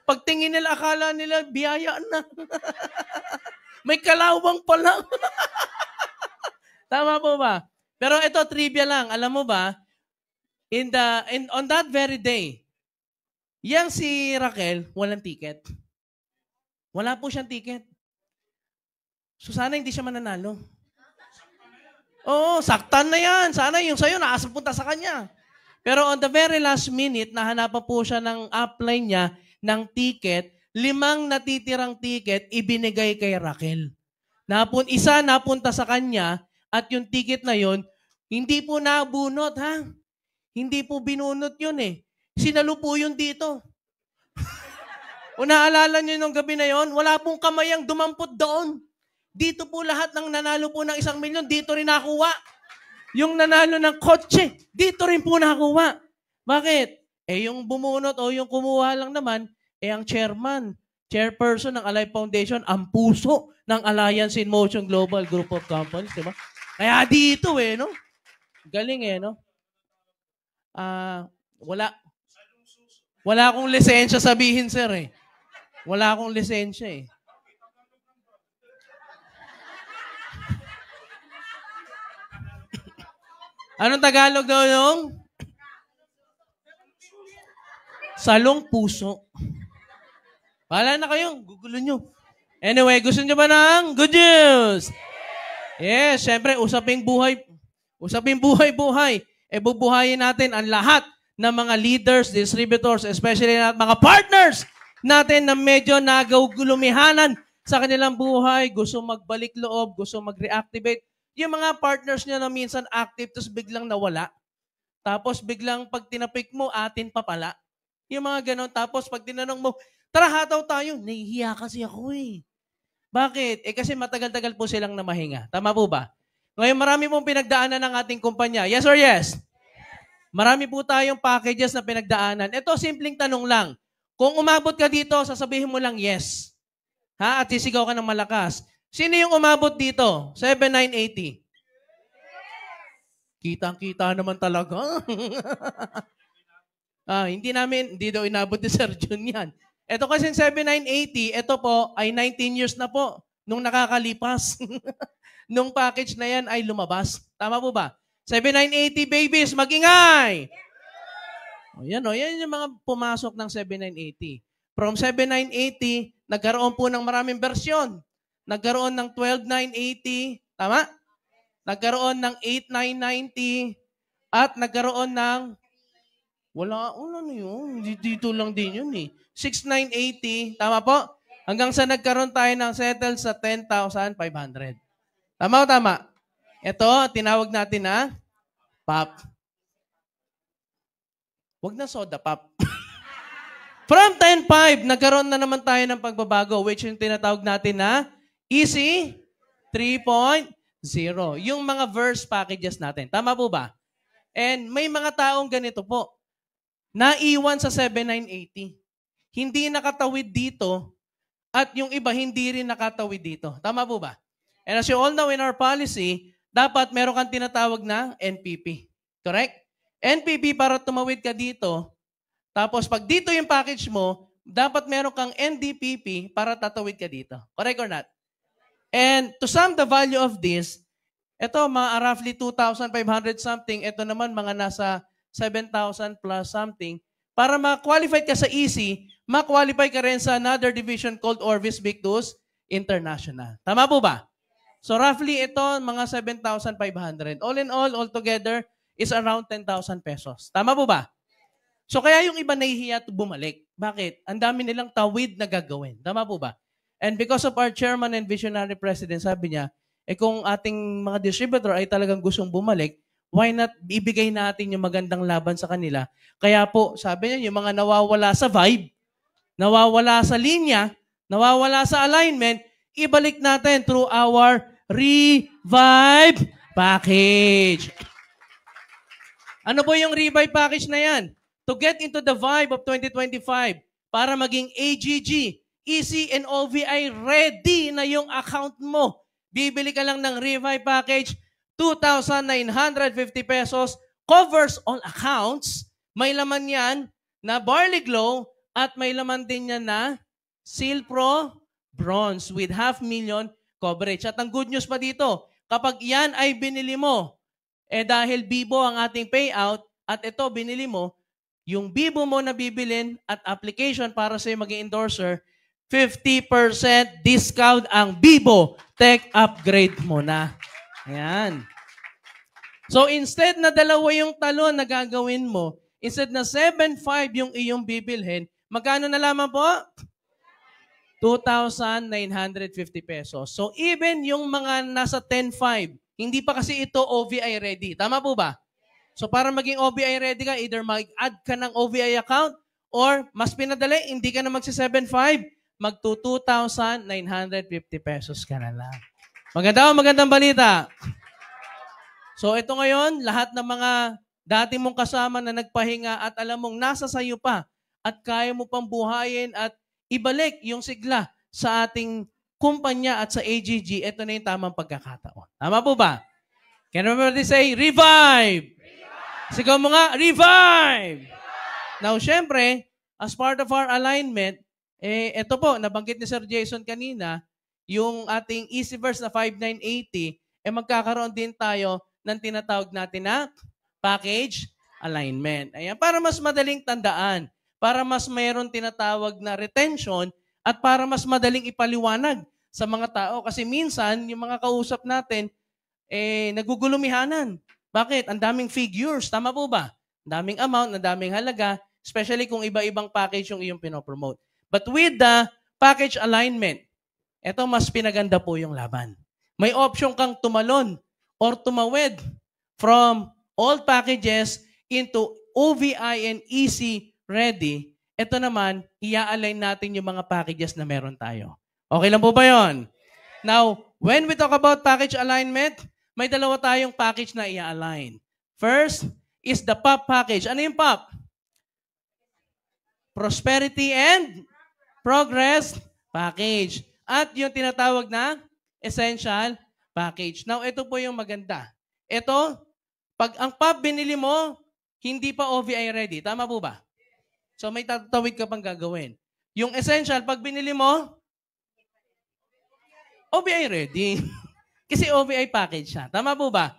Pagtingin nila, akala nila, biyaya na. May kalawang pala. Tama po ba? Pero ito, trivia lang. Alam mo ba, on that very day, yang si Raquel, walang ticket. Wala po siyang ticket. So sana hindi siya mananalo. Oo, saktan na yan. Sana yung sa'yo, nakasapunta sa kanya. Pero on the very last minute, nahanapan po siya ng upline niya ng ticket. 5 natitirang ticket, ibinigay kay Raquel. Isa napunta sa kanya, at yung ticket na yon, hindi po nabunot, ha? Hindi po binunot yun eh. Sinalo po yun dito. O naalala nyo nung gabi na yon, wala pong kamayang dumampot doon. Dito po lahat ng nanalo po ng 1 milyon, dito rin nakuha. Yung nanalo ng kotse, dito rin po nakuha. Bakit? Yung bumunot o yung kumuha lang naman, ang chairperson ng Alive Foundation, ang puso ng Alliance in Motion Global Group of Companies, di ba? Kaya dito no? Galing no? Wala akong lisensya sabihin, sir Wala akong lisensya Anong Tagalog daw yung? Salong puso. Wala na kayo. Gugulo nyo. Anyway, gusto nyo ba ng good news? Yes, syempre, usaping buhay. Bubuhayin natin ang lahat ng mga leaders, distributors, especially mga partners natin na medyo nagugulumihanan sa kanilang buhay, gusto magbalik loob, gusto mag-reactivate. Yung mga partners niya na minsan active, tapos biglang nawala. Tapos biglang pag tinapik mo, atin pa pala. Yung mga ganon. Tapos pag tinanong mo, tara hataw tayo. Nahihiya kasi ako Bakit? Kasi matagal-tagal po silang namahinga. Tama po ba? Ngayon marami pong pinagdaanan ng ating kumpanya. Yes or yes? Marami po tayong packages na pinagdaanan. Ito, simpleng tanong lang. Kung umabot ka dito, sasabihin mo lang yes. At sisigaw ka ng malakas. Sino yung umabot dito? 7,980. Kitang-kita naman talaga. Hindi daw inabot ni Sir Jun yan. Ito kasi 7,980, ito po ay 19 years na po nung nakakalipas. Nung package na yan ay lumabas. Tama po ba? 7,980 babies, mag-ingay! Yan yung mga pumasok ng 7,980. From 7,980, nagkaroon po ng maraming versyon. Nagkaroon ng 12,980, tama? Nagkaroon ng 8,990, at nagkaroon ng, wala na yun. Dito lang din yun 6,980, tama po? Hanggang sa nagkaroon tayo ng settle sa 10,500. Tama o tama? Ito, tinawag natin na pop. Huwag na soda pop. From 10,500, nagkaroon na naman tayo ng pagbabago, which yung tinatawag natin na Easy 3.0. Yung mga verse packages natin. Tama po ba? And may mga taong ganito po. Naiwan sa 7,980. Hindi nakatawid dito at yung iba hindi rin nakatawid dito. Tama po ba? And as you all know in our policy, dapat meron kang tinatawag na NPP. Correct? NPP, para tumawid ka dito, Tapos pag dito yung package mo, dapat meron kang NDPP para tatawid ka dito. Correct or not? And to sum the value of this, ito mga roughly 2,500 something, ito naman mga nasa 7,000 plus something. Para ma-qualify ka sa EC, ma-qualify ka rin sa another division called Orvis Victus International. Tama po ba? So roughly ito, mga 7,500. All in all together, is around 10,000 pesos. Tama po ba? So kaya yung iba nahihiya bumalik. Bakit? Ang dami nilang tawid na gagawin. Tama po ba? And because of our chairman and visionary president, sabi niya, kung ating mga distributor ay talagang gustong bumalik, why not ibigay natin yung magandang laban sa kanila? Kaya po, sabi niya, yung mga nawawala sa vibe, nawawala sa linya, nawawala sa alignment, ibalik natin through our Revive Package. Ano po yung Revive Package na yan? To get into the vibe of 2025, para maging AGG, EC and OVI ready na yung account mo. Bibili ka lang ng Revive Package, 2,950 pesos, covers all accounts. May laman yan na Barley Glow at may laman din yan na Seal Pro Bronze with 500,000 coverage. At ang good news pa dito, kapag yan ay binili mo, dahil Bibo ang ating payout at ito binili mo, yung Bibo mo na bibilin at application para sa'yo maging endorser, 50% discount ang Bibo. Tech upgrade mo na. Ayan. So instead na dalawa yung talon na gagawin mo, instead na 7,500 yung iyong bibilhin, magkano na lamang po? 2,950 pesos. So even yung mga nasa 10,500, hindi pa kasi ito OVI ready. Tama po ba? So para maging OVI ready ka, either mag-add ka ng OVI account or mas pinadali, hindi ka na magsi-7,500, mag-2,950 pesos ka na lang. Magandang balita. So ito ngayon, lahat ng mga dati mong kasama na nagpahinga at alam mong nasa sayo pa at kaya mo pang buhayin at ibalik yung sigla sa ating kumpanya at sa AGG, ito na yung tamang pagkakataon. Tama po ba? Can everybody say, Revive! Sigaw mo nga, Revive! Now, syempre, as part of our alignment, ito po, nabanggit ni Sir Jason kanina, yung ating Easyverse na 5980, magkakaroon din tayo ng tinatawag natin na package alignment. Ayan, para mas madaling tandaan, para mas mayroon tinatawag na retention, at para mas madaling ipaliwanag sa mga tao. Kasi minsan, yung mga kausap natin, nagugulumihanan. Bakit? Ang daming figures. Tama po ba? Ang daming amount, ang daming halaga, especially kung iba-ibang package yung iyong pinopromote. But with the package alignment, eto mas pinaganda po yung laban. May option kang tumalon or tumawid from old packages into OVI and EC ready. Ito naman, i-align natin yung mga packages na meron tayo. Okay lang po ba yun? Now, when we talk about package alignment, may dalawa tayong package na i-align. First is the POP package. Ano yung POP? Prosperity and Progress Package. At yung tinatawag na Essential Package. Now, ito po yung maganda. Ito, pag ang POP binili mo, hindi pa OVI ready. Tama po ba? So, may tatawid ka pang gagawin. Yung Essential, pag binili mo, OVI ready. Kasi OVI package siya. Tama po ba?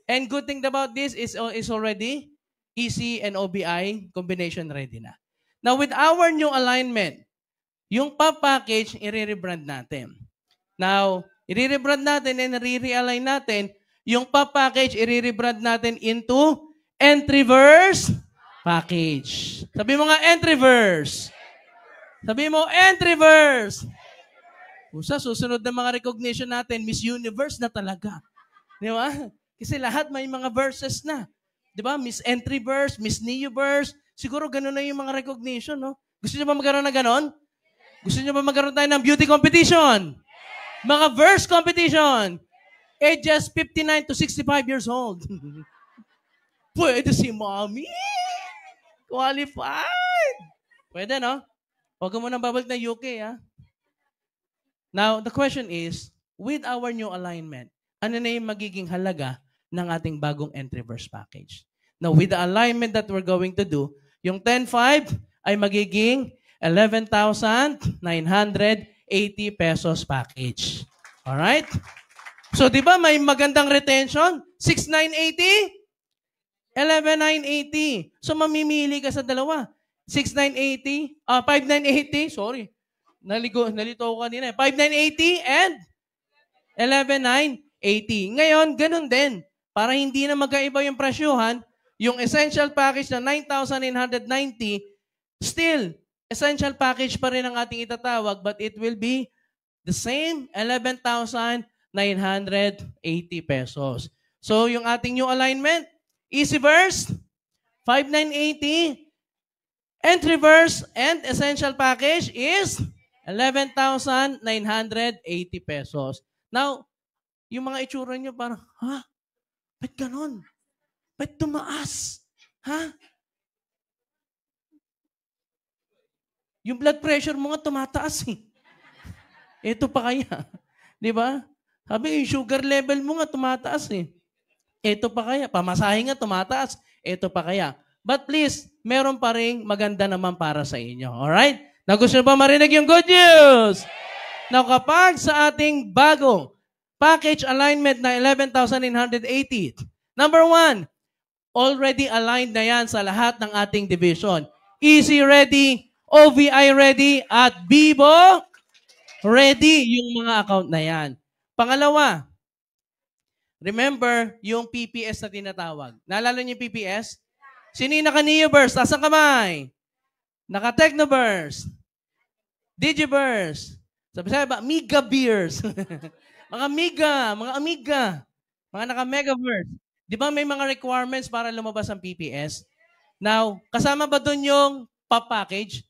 And good thing about this is already EC and OBI combination ready na. Now, with our new alignment, yung POP package, i-rebrand natin. Now, i-rebrand natin and re-realign natin. Yung POP package, i-rebrand natin into Entryverse Package. Sabi mo nga, Entryverse. Sabi mo, Entryverse. Sa susunod na mga recognition natin, Miss Universe na talaga. Di ba? Kasi lahat may mga verses na. Di ba? Miss Entryverse, Miss Neoverse. Siguro ganun na yung mga recognition, no? Gusto niyo ba magkaroon na ganon? Gusto niyo ba magkaroon tayo ng beauty competition? Mga verse competition. Ages 59 to 65 years old. Pwede si mommy. Qualified. Pwede, no? Huwag mo nang babalik na UK, ha? Now, the question is, with our new alignment, ano na yung magiging halaga ng ating bagong Entryverse package? Now, with the alignment that we're going to do, yung 10.5, ay magiging 11,980 pesos package. Alright? So, di ba may magandang retention? 6,980? 11,980. So, mamimili ka sa dalawa. 6,980, 5,980, sorry. Nalito ko kanina. 5,980 and 11,980. Ngayon, ganun din. Para hindi na magkaiba yung presyuhan, yung essential package na 9,990, still, essential package pa rin ang ating itatawag, but it will be the same 11,980 pesos. So, yung ating new alignment, easy verse, 5,980, entry verse, and essential package is 11,980 pesos. Now, yung mga itsura nyo parang, ha? Ba't ganon? Ba't tumaas? Ha? Yung blood pressure mo nga tumataas eh. Ito pa kaya? Di ba? Sabi, yung sugar level mo nga tumataas eh. Ito pa kaya? Pamasahe nga tumataas. Ito pa kaya? But please, meron pa rin maganda naman para sa inyo. Alright? Na gusto nyo ba marinig yung good news? Now, kapag sa ating bagong package alignment na 11,980, number 1, already aligned na yan sa lahat ng ating division. Easy ready, OVI ready, at Bibo ready yung mga account na yan. Pangalawa, remember yung PPS na tinatawag. Naalala niyo yung PPS? Sino yung naka-Neoburst? Taas ang kamay. Naka-Technoburst. Digiburst. Sabi ba? Mega Beers. Mga amiga. Mga naka-Megaverse. Di ba may mga requirements para lumabas ang PPS? Now, kasama ba doon yung pop package?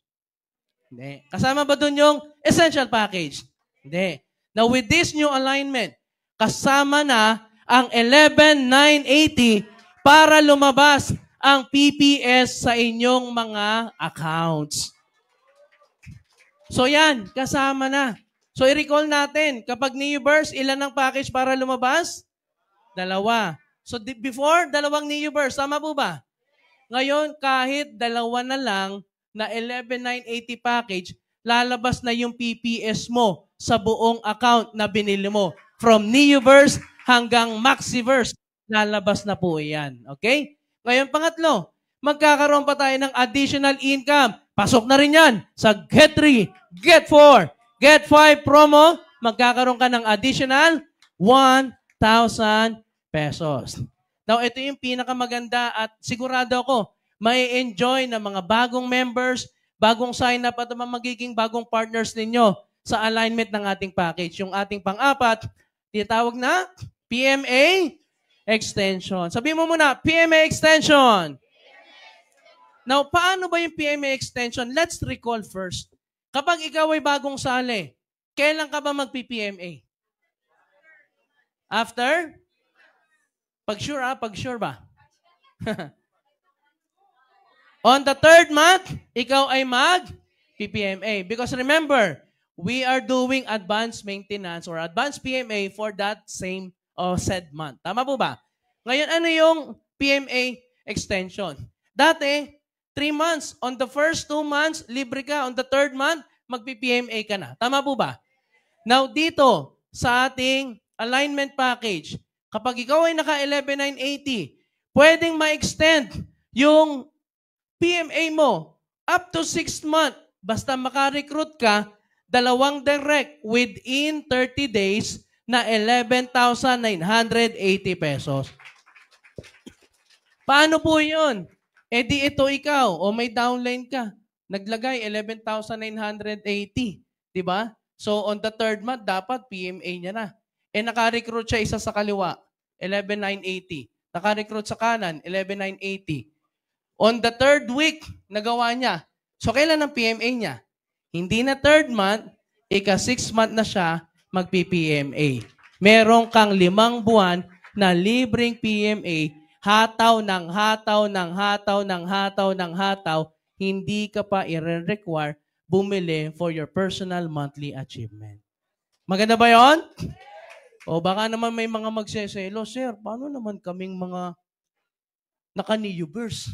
Hindi. Kasama ba doon yung essential package? Hindi. Now, with this new alignment, kasama na ang 11,980 para lumabas ang PPS sa inyong mga accounts. So yan, kasama na. So i-recall natin, kapag Neoburst, ilan ang package para lumabas? 2. So before, 2 Neoburst. Tama po ba? Ngayon, kahit 2 na lang na 11,980 package, lalabas na yung PPS mo sa buong account na binili mo. From Neoburst hanggang Maxiverse, lalabas na po yan. Okay? Ngayon, pangatlo, magkakaroon pa tayo ng additional income. Pasok na rin yan sa Get 3, Get 4, Get 5 promo. Magkakaroon ka ng additional 1,000 pesos. Now, ito yung pinakamaganda at sigurado ako, may enjoy ng mga bagong members, bagong sign up at mga magiging bagong partners ninyo sa alignment ng ating package. Yung ating pang-apat, tinatawag na PMA Extension. Sabihin mo muna, PMA Extension. Now, paano ba yung PMA Extension? Let's recall first. Kapag ikaw ay bagong sali, kailan ka ba magpi-PMA? After? Pag-sure Pag-sure ba? On the 3rd month, ikaw ay mag-PMA. Because remember, we are doing advanced maintenance or advanced PMA for that same said month. Tama po ba? Ngayon, ano yung PMA extension? Dati, 3 months. On the first 2 months, libre ka. On the 3rd month, magpi-PMA ka na. Tama po ba? Now, dito, sa ating alignment package, kapag ikaw ay naka 11,980, pwedeng ma-extend yung PMA mo up to 6 months. Basta maka-recruit ka, 2 direct within 30 days na 11,980 pesos. Paano po yun? E di ito ikaw, o may downline ka, naglagay 11,980. Diba? So on the 3rd month, dapat PMA niya na. E naka-recruit siya isa sa kaliwa, 11,980. Naka-recruit sa kanan, 11,980. On the 3rd week, nagawa niya. So kailan ang PMA niya? Hindi na 3rd month, ika 6 month na siya, magpi-PMA. Meron kang 5 buwan na libreng PMA, hataw ng hataw ng hataw ng hataw ng hataw, hindi ka pa i-require bumili for your personal monthly achievement. Maganda ba yon? O baka naman may mga magseselo, Sir, paano naman kaming mga naka-Neoburst?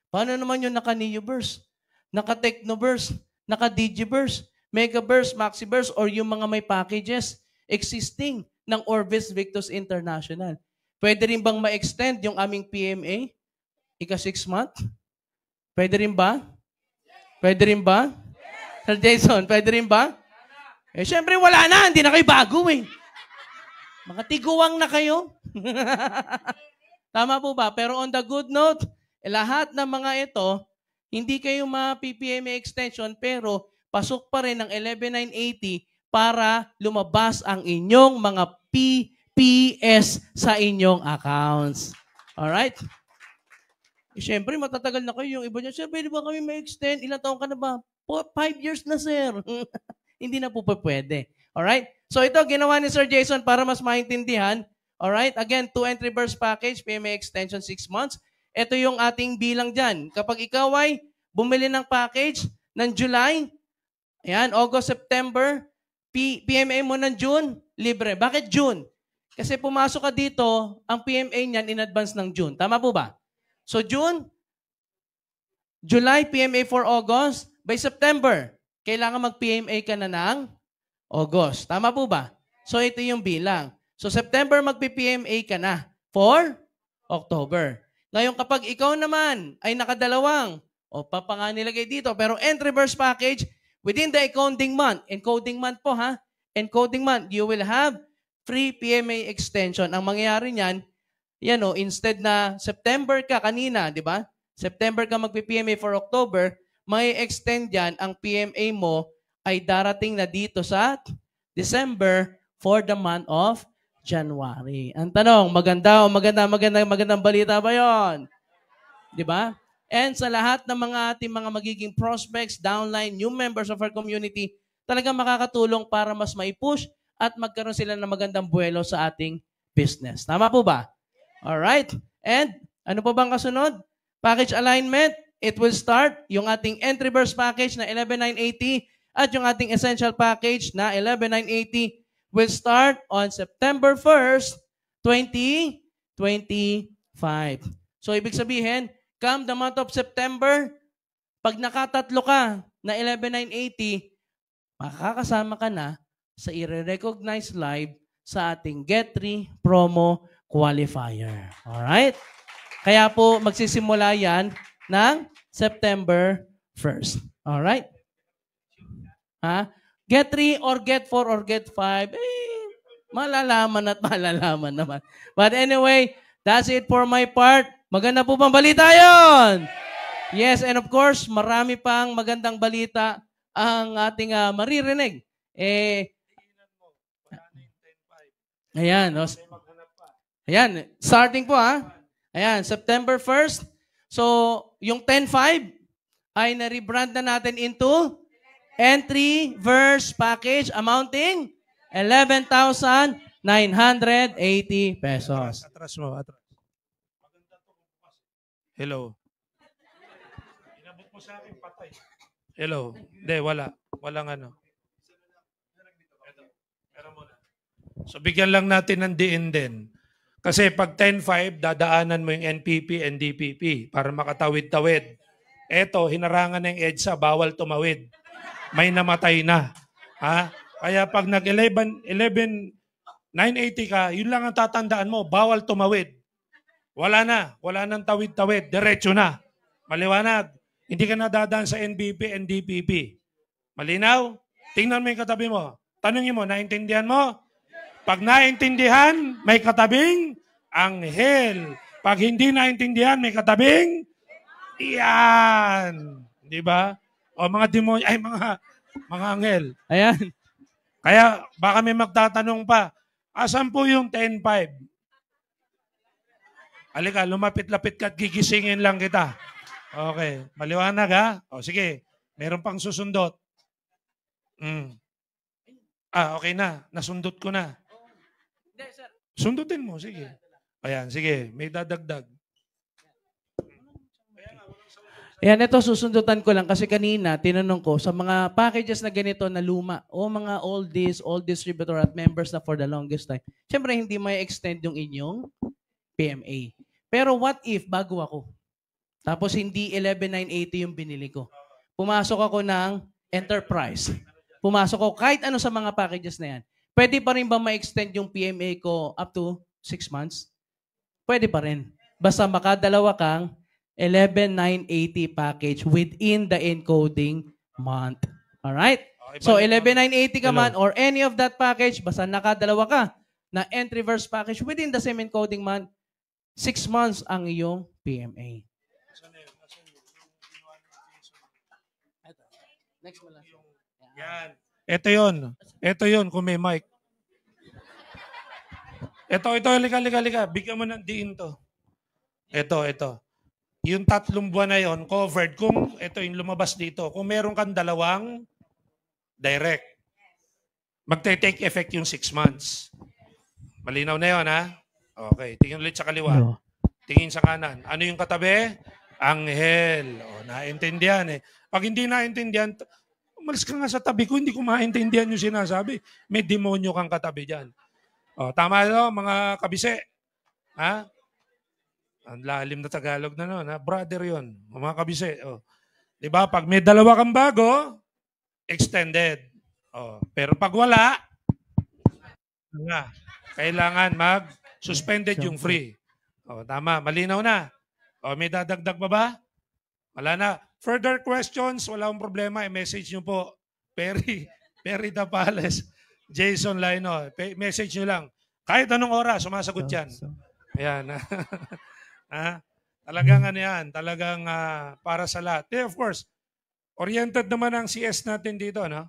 Paano naman yung naka-Neoburst? naka-Technoburst, naka-Digiburst, Megaburst, Maxiburst, or yung mga may packages existing ng Orbis Victus International. Pwede rin bang ma-extend yung aming PMA? Ika 6 month? Pwede rin ba? Pwede rin ba? Sir Jason, pwede rin ba? Eh, syempre wala na. Hindi na kayo bago eh. Mga tiguwang na kayo. Tama po ba? Pero on the good note, lahat ng mga ito, hindi kayo ma-PPMA extension, pero pasok pa rin ng 11980 para lumabas ang inyong mga PPS sa inyong accounts. Alright? Siyempre, matatagal na kayo. Yung iba niya, sir, pwede ba kami ma-extend? Ilang taon ka na ba? 5 years na, sir. Hindi na po pwede. Alright? So ito, ginawa ni Sir Jason para mas maintindihan. Alright? Again, 2 entry burst package, PMA extension 6 months. Ito yung ating bilang dyan. Kapag ikaw ay bumili ng package ng July, ayan, August, September, PMA mo ng June, libre. Bakit June? Kasi pumasok ka dito, ang PMA niyan in advance ng June. Tama po ba? So June, July, PMA for August. By September, kailangan mag-PMA ka na ng August. Tama po ba? So ito yung bilang. So September, mag-PMA ka na for October. Ngayon, kapag ikaw naman ay nakadalawang, o papanga nilagay dito, pero entry burst package, within the encoding month po ha, encoding month, you will have free PMA extension. Ang mangyayari niyan, yan o, instead na September ka kanina, di ba? September ka magpi-PMA for October, may extend yan, ang PMA mo ay darating na dito sa December for the month of January. Ang tanong, magandang balita ba yon? Di ba? And sa lahat ng mga ating mga magiging prospects, downline, new members of our community, talagang makakatulong para mas maipush at magkaroon sila ng magandang buwelo sa ating business. Tama po ba? Alright. And ano pa bang kasunod? Package alignment. It will start yung ating entry burst package na 11,980 at yung ating essential package na 11,980 will start on September 1st, 2025. So, ibig sabihin, come the month of September, pag nakatatlo ka na 11,980, makakasama ka na sa i-recognize live sa ating Get 3 Promo Qualifier. Alright? Kaya po, magsisimula yan ng September 1st. Alright? Ha? Get 3 or get 4 or get 5, malalaman at malalaman naman. But anyway, that's it for my part. Maganda po bang balita yon? Yes, and of course, marami pang magandang balita ang ating maririnig. Ayan. Ayan, starting po Ayan, September 1st. So, yung 10.5 ay na-rebrand na natin into entry verse package amounting 11,980 pesos. Atras mo. Hello. Inabot mo sa akin, patay. Hello. Hindi, wala. Walang ano. So, bigyan lang natin ng diin din. Kasi pag 10.5, dadaanan mo yung NPP and DPP para makatawid-tawid. Eto, hinarangan ng EDSA, bawal tumawid. May namatay na. Ha? Kaya pag nag-11,980 ka, yun lang ang tatandaan mo, bawal tumawid. Wala nang tawid-tawid, diretso na. Maliwanag. Hindi ka nadadaan sa NBP and DPP. Malinaw? Tingnan mo yung katabi mo. Tanungin mo, naintindihan mo? Pag naintindihan, may katabing anghel. Pag hindi naintindihan, may katabing iyan. Di ba? O mga demonyo, ay mga anghel. Ayan. Kaya baka may magtatanong pa, asan po yung 10.5? Halika, lumapit-lapit ka at gigisingin lang kita. Okay, maliwanag O sige, meron pang susundot. Okay na, nasundot ko na. Sundutin mo, sige. Ayan, sige, may dadagdag. Ayan, ito susundutan ko lang kasi kanina tinanong ko sa mga packages na ganito na luma o mga old distributor at members na for the longest time. Siyempre, hindi may extend yung inyong PMA. Pero what if bago ako? Tapos hindi 11,980 yung binili ko. pumasok ako ng enterprise. Pumasok ako kahit ano sa mga packages na yan. Pwede pa rin ba ma-extend yung PMA ko up to 6 months? Pwede pa rin. Basta makadalawa kang 11,980 package within the encoding month. Alright? So 11,980 ka man or any of that package, basta nakadalawa ka na entry-verse package within the same encoding month, 6 months ang iyong PMA. Next mo lang. Yan. Ito yun, kung may mic. Ito, halika. Bigyan mo ng diin to. Ito. Yung 3 buwan na yon covered kung ito yung lumabas dito. Kung meron kang 2 direct, magte-take effect yung 6 months. Malinaw na yun, ha? Okay. Tingin ulit sa kaliwa. Tingin sa kanan. Ano yung katabi? Anghel. O, naintindihan eh. Pag hindi naintindihan, umalis ka nga sa tabi ko, hindi ko maintindihan yung sinasabi. May demonyo kang katabi dyan. O, tama ito, mga kabise. Ha? Ang lalim na Tagalog na nun, ha? Brother yun, mga kabise. O. Diba? Pag may 2 kang bago, extended. O. Pero pag wala, kailangan mag-suspended yung free. O, tama, malinaw na. O, may dadagdag pa ba? Wala na. Further questions, wala akong problema. I-message nyo po. Perry Tapales, Jason Lino. Message nyo lang. Kahit anong oras, sumasagot yan. Ayan. Talagang ano yan. Talagang para sa lahat. Of course, oriented naman ang CS natin dito, no?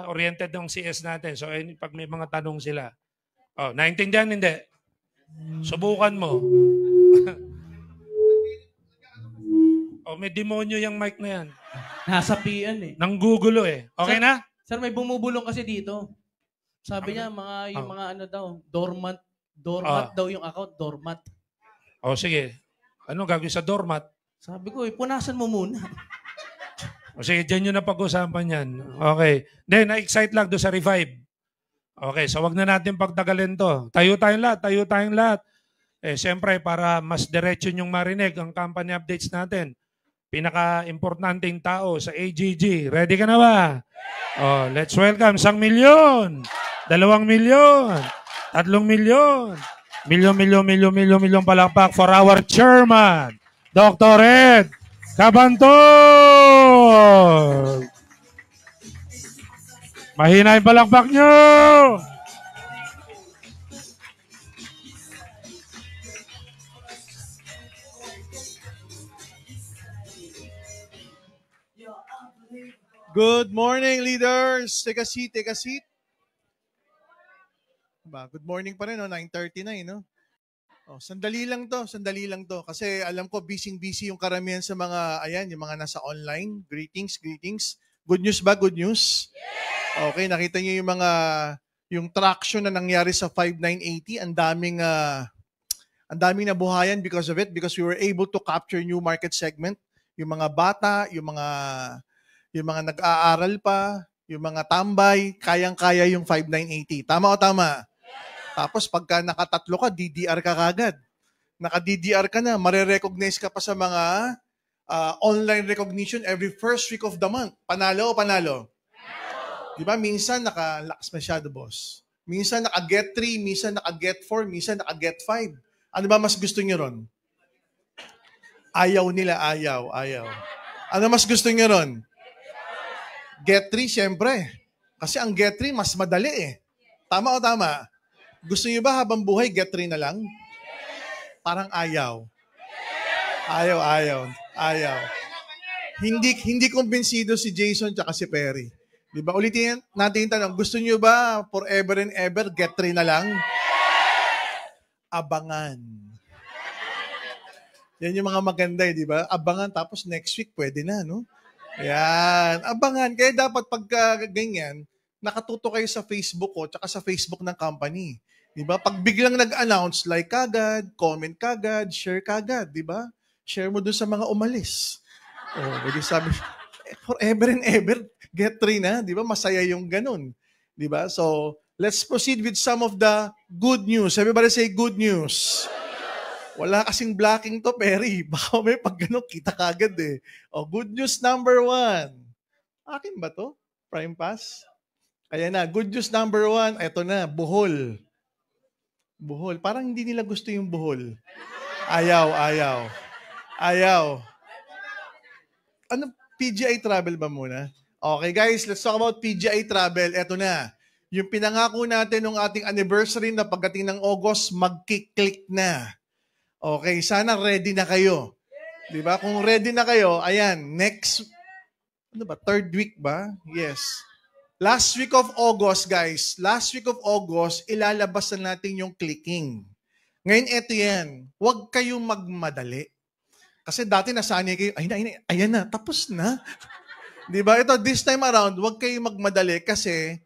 Oriented ang CS natin. So, pag may mga tanong sila. Oh, naintindihan, hindi? Subukan mo. Oh, may demonyo yung mic na yan. Nasa PN eh. Nanggugulo eh. Okay na? Sir, may bumubulong kasi dito. Sabi niya, yung mga ano daw, dormant daw yung account, dormant. Oh, sige. Ano gagawin sa doormat? Sabi ko, punasan mo muna. O sige, dyan nyo na pag-usapan yan. Okay. Then, na-excite lang doon sa revive. Okay, so wag na natin pagtagalin to. Tayo tayong lahat. Siyempre, para mas diretso nyong marinig ang company updates natin. Pinaka-importanting tao sa AGG. Ready ka na ba? Oh, let's welcome 1 milyon, 2 milyon, 3 milyon, milyon palakpak for our chairman, Dr. Ed Cabantog. Mahina yung palakpak nyo. Good morning, leaders. Take a seat. Good morning pa rin, no? 9:30 na, no? Oh, sandali lang to. Kasi alam ko, busy yung karamihan sa mga, yung mga nasa online. Greetings. Good news ba? Good news? Okay, nakita niyo yung traction na nangyari sa 5980. Ang daming nabuhayan because of it, because we were able to capture new market segment. Yung mga bata, yung mga nag-aaral pa, yung mga tambay, kayang-kaya yung 5980. Tama o tama? Tapos pagka nakatatlo ka, DDR ka kagad. Naka-DDR ka na, marirecognize ka pa sa mga online recognition every first week of the month. Panalo o panalo? Diba? Minsan naka-lax masyado, boss. Minsan naka-get 3, minsan naka-get 4, minsan naka-get 5. Ano ba mas gusto nyo ron? Ayaw nila, ayaw. Ano mas gusto nyo ron? Get 3, syempre. Kasi ang get 3, mas madali eh. Tama o tama? Gusto nyo ba habang buhay, get 3 na lang? Parang ayaw. Ayaw. Hindi kumbinsido si Jason tsaka si Perry. Diba? Ulitin natin yung tanong, gusto nyo ba forever and ever, get 3 na lang? Abangan. Yan yung mga maganda eh, di ba? Abangan, tapos next week pwede na, no? Ayan, abangan. Kaya dapat pagka ganyan, nakatuto kayo sa Facebook ko tsaka sa Facebook ng company. Diba? Pag biglang nag-announce, like kagad, comment kagad, share kagad, diba? Share mo dun sa mga umalis. Hindi sabi, forever and ever, get 3 na, diba? Masaya yung ganun. Diba? So, let's proceed with some of the good news. Everybody say good news. Wala kasing blocking to, Perry. Baka may pag gano'n, kita kagad eh. O, good news number 1. Akin ba to? Prime Pass? Kaya na, good news number 1. Eto na, Bohol. Bohol. Parang hindi nila gusto yung Bohol. Ayaw. Ano, PGI Travel ba muna? Okay guys, let's talk about PGI Travel. Eto na. Yung pinangako natin ng ating anniversary na pagdating ng August, mag-click na. Okay, sana ready na kayo. Di ba? Kung ready na kayo, ayan, next, ano ba, 3rd week ba? Yes. Last week of August, guys, ilalabas na natin yung clicking. Ngayon, eto yan. Huwag kayong magmadali. Kasi dati nasanay kayo, ayan na, tapos na. Di ba? Ito, this time around, huwag kayong magmadali kasi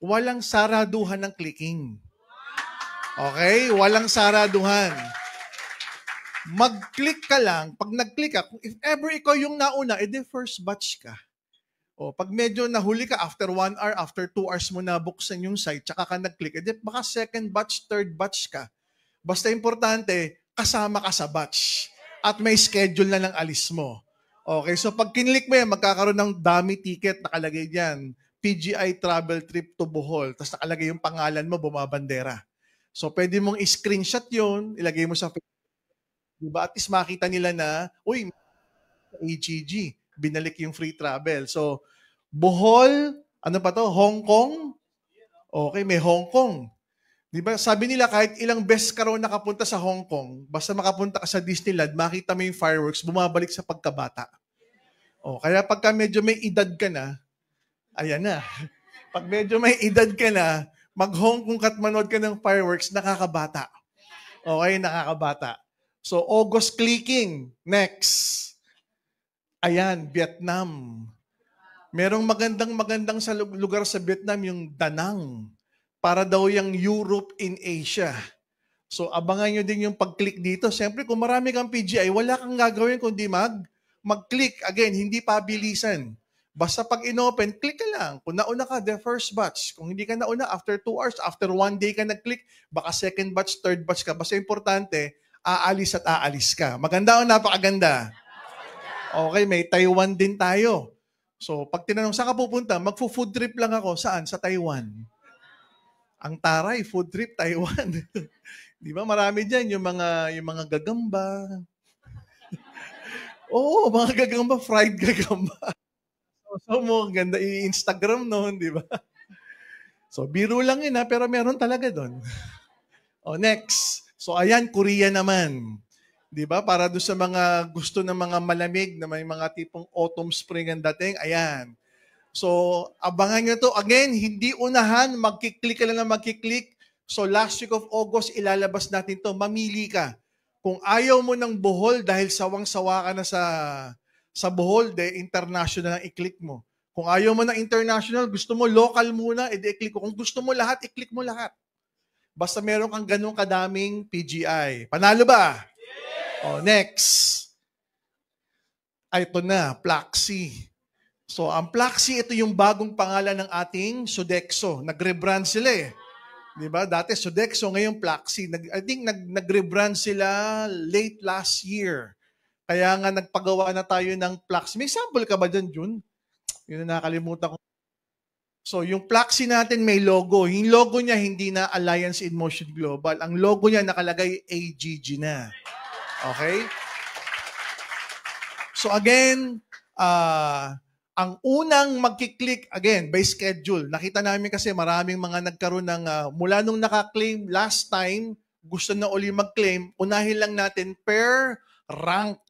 walang saraduhan ng clicking. Okay? Walang saraduhan. Mag-click ka lang. Pag nag-click ka, if ever ikaw yung nauna, edi first batch ka. O, pag medyo nahuli ka, after 1 hour, after 2 hours mo na buksan yung site, tsaka ka nag-click, edi baka second batch, third batch ka. Basta importante, kasama ka sa batch. At may schedule na ng alis mo. Okay, so pag kinlik mo yan, magkakaroon ng dummy ticket, nakalagay dyan, PGI travel trip to Bohol, tapos nakalagay yung pangalan mo, bumabandera. So pwede mong i-screenshot yun, ilagay mo sa Facebook. Diba? At least makita nila na, uy, AGG, binalik yung free travel. So, Bohol, ano pa to? Hong Kong? Okay, may Hong Kong. Diba? Sabi nila, kahit ilang beses ka raw nakapunta sa Hong Kong, basta makapunta ka sa Disneyland, makita mo yung fireworks, bumabalik sa pagkabata. O, kaya pagka medyo may edad ka na, ayan na. Pag medyo may edad ka na, mag-Hong Kong at manood ka ng fireworks, nakakabata. Okay, nakakabata. So, August clicking. Next. Ayan, Vietnam. Merong magandang sa lugar sa Vietnam, yung Da Nang. Para daw yung Europe in Asia. So, abangan nyo din yung pag-click dito. Siyempre, kung marami kang PGI, wala kang gagawin kundi mag-click. Again, hindi pabilisan. Basta pag inopen, click ka lang. Kung nauna ka, the first batch. Kung hindi ka nauna, after 2 hours, after 1 day ka nag-click, baka second batch, third batch ka. Basta importante, aalis at aalis ka. Maganda o napakaganda? Okay, may Taiwan din tayo. So, pag tinanong, saan ka pupunta? Magfo-food trip lang ako. Saan? Sa Taiwan. Ang taray, food trip, Taiwan. Di ba? Marami dyan, yung mga gagamba. Oo, mga gagamba, fried gagamba. So, mo, ganda i-Instagram noon, di ba? So, biro lang yun ha, pero meron talaga doon. O, next. So, ayan, Korea naman. Di ba? Para doon sa mga gusto ng mga malamig na may mga tipong autumn, spring ang dating, ayan. So, abangan nyo to. Again, hindi unahan, magkiklik ka lang na magkiklik. So, last week of August, ilalabas natin to. Mamili ka. Kung ayaw mo ng Bohol dahil sawang-sawa ka na sa Bohol, international ang i-click mo. Kung ayaw mo ng international, gusto mo local muna, i-click mo. Kung gusto mo lahat, i-click mo lahat. Basta meron kang ganun kadaming PGI. Panalo ba? Yeah. Next. Ito na, Plaxi. So, ang Plaxi, ito yung bagong pangalan ng ating Sodexo. Nag-rebrand sila eh. Diba? Dati Sodexo, ngayon Plaxi. I think nag-rebrand sila late last year. Kaya nga nagpagawa na tayo ng Plaxi. May sample ka ba dyan, Jun? Yun na nakalimutan ko. So, yung Plaxi natin may logo. Yung logo niya hindi na Alliance in Motion Global. Ang logo niya nakalagay AGG na. Okay? So again, ang unang magkiklik, again, by schedule. Nakita namin kasi maraming mga nagkaroon ng, mula nung naka-claim last time, gusto na uli mag-claim, unahin lang natin per rank.